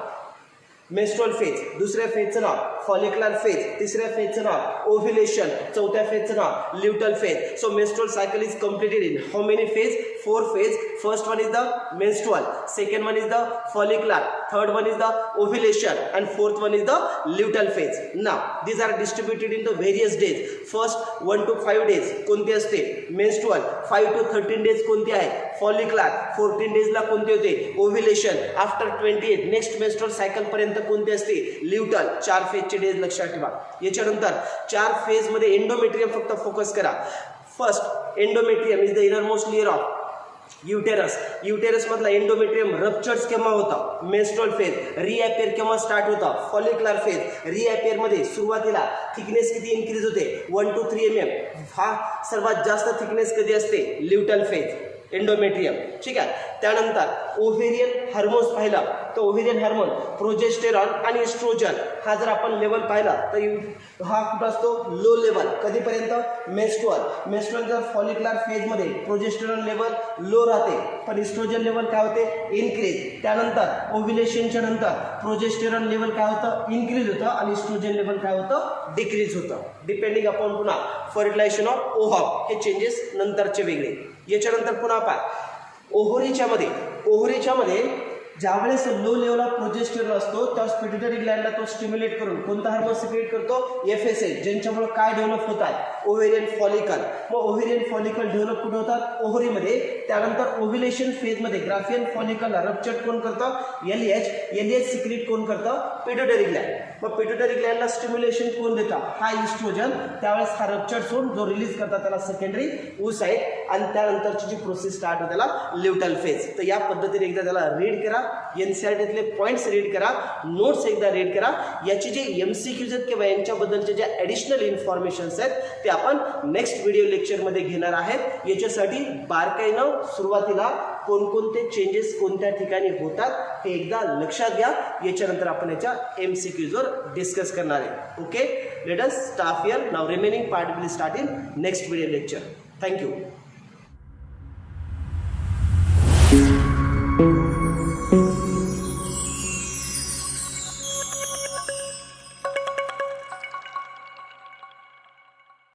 मेन्स्ट्रुअल फेज, दुसऱ्या फेजचं नाव फॉलिक्युलर फेज, तिसऱ्या फेजचं नाव ओव्ह्युलेशन, चौथ्या फेजचं नाव luteal phase. So menstrual cycle is completed in how many phase? 4 phase. First one is the menstrual, second one is the follicular, third one is the ovulation and fourth one is the luteal phase. Now these are distributed into various days. First 1 to 5 days कोणते असते? Menstrual. 5 to 13 days कोणते आहे? Follicular. 14 डेजला कोणते होते? Ovulation. After 28 next menstrual cycle पर्यंत कोणते असते? Luteal. 4 फेजचे days लक्षात ठेवा. याच्यानंतर 4 फेजमध्ये एंडोमेट्रियम फक्त फोकस करा. First endometrium is the innermost layer of uterus. युटेरसमधला एंडोमेट्रियम रप्चर्स केव्हा होता? Menstrual phase. रिअपेअर केव्हा स्टार्ट होता? Follicular phase. रिअपेअरमध्ये सुरुवातीला थिकनेस किती इन्क्रीज होते? 1 to 3 mm. हा सर्वात जास्त थिकनेस कधी असते? Luteal phase endometrium. ठीक आहे. त्यानंतर ओव्हेरियन हार्मोन्स पाहिला तर ओव्हेरियन हार्मोन प्रोजेस्टेरॉन आणि एस्ट्रोजन हा जर आपण लेवल पाहिला तर हा कुठं असतो? Low level. कधीपर्यंत? मेन्स्ट्रुअल. मेन्स्ट्रुअल फॉलिक्युलर फेजमध्ये प्रोजेस्टेरॉन लेवल लो राहते पण एस्ट्रोजन लेवल काय होते? इन्क्रीज. त्यानंतर ओव्ह्युलेशनच्या नंतर प्रोजेस्टेरॉन लेवल काय होतं? इन्क्रीज होतं आणि एस्ट्रोजन लेवल काय होतं? डिक्रीज होतं. डिपेंडिंग अपॉन पुन्हा फर्टिलायझेशन ऑफ ओव्हम. हे चेंजेस नंतरचे वेगळे. याच्यानंतर पुन्हा पाय ओव्हरीच्यामध्ये ज्यावेळेस लो लेवल ऑफ प्रोजेस्टेरॉन असतो त्यावेळेस पिट्युटरी ग्लँडला तो स्टिम्युलेट करून कोणता हार्मोन सिक्रेट करतो? FSH, ज्यांच्यामुळे काय डेव्हलप होत आहे? Ovarian follicle. मग ओव्हेरियन फॉलिकल डेव्हलप कुठे होतात? ओव्हरीमध्ये. त्यानंतर ओव्ह्युलेशन फेजमध्ये ग्राफियन फॉलिकलला रप्चर कोण करतं? LH सिक्रेट कोण करतं? Pituitary Gland. मग पिट्युटरी ग्लँडला स्टिम्युलेशन कोण देतं? हा इस्ट्रोजन. त्यावेळेस हा रप्चर होऊन जो रिलीज करतात त्याला सेकंडरी oocyte आणि त्यानंतरची जी प्रोसेस स्टार्ट होते त्याला ल्युटल फेज. तर या पद्धतीने एकदा त्याला रीड करा. NCERTतले पॉईंट्स रीड करा, नोट्स एकदा रीड करा. याचे जे MCQज आहेत किंवा यांच्याबद्दलचे जे ॲडिशनल इन्फॉर्मेशन्स आहेत ते आपण नेक्स्ट व्हिडिओ लेक्चरमध्ये घेणार आहेत. याच्यासाठी बारकाईनं सुरुवातीला कोणकोणते चेंजेस कोणत्या ठिकाणी होतात हे एकदा लक्षात घ्या. याच्यानंतर आपण याच्या MCQजवर डिस्कस करणार आहे. Okay, let us start here. Now remaining part will start in next video lecture. Thank you.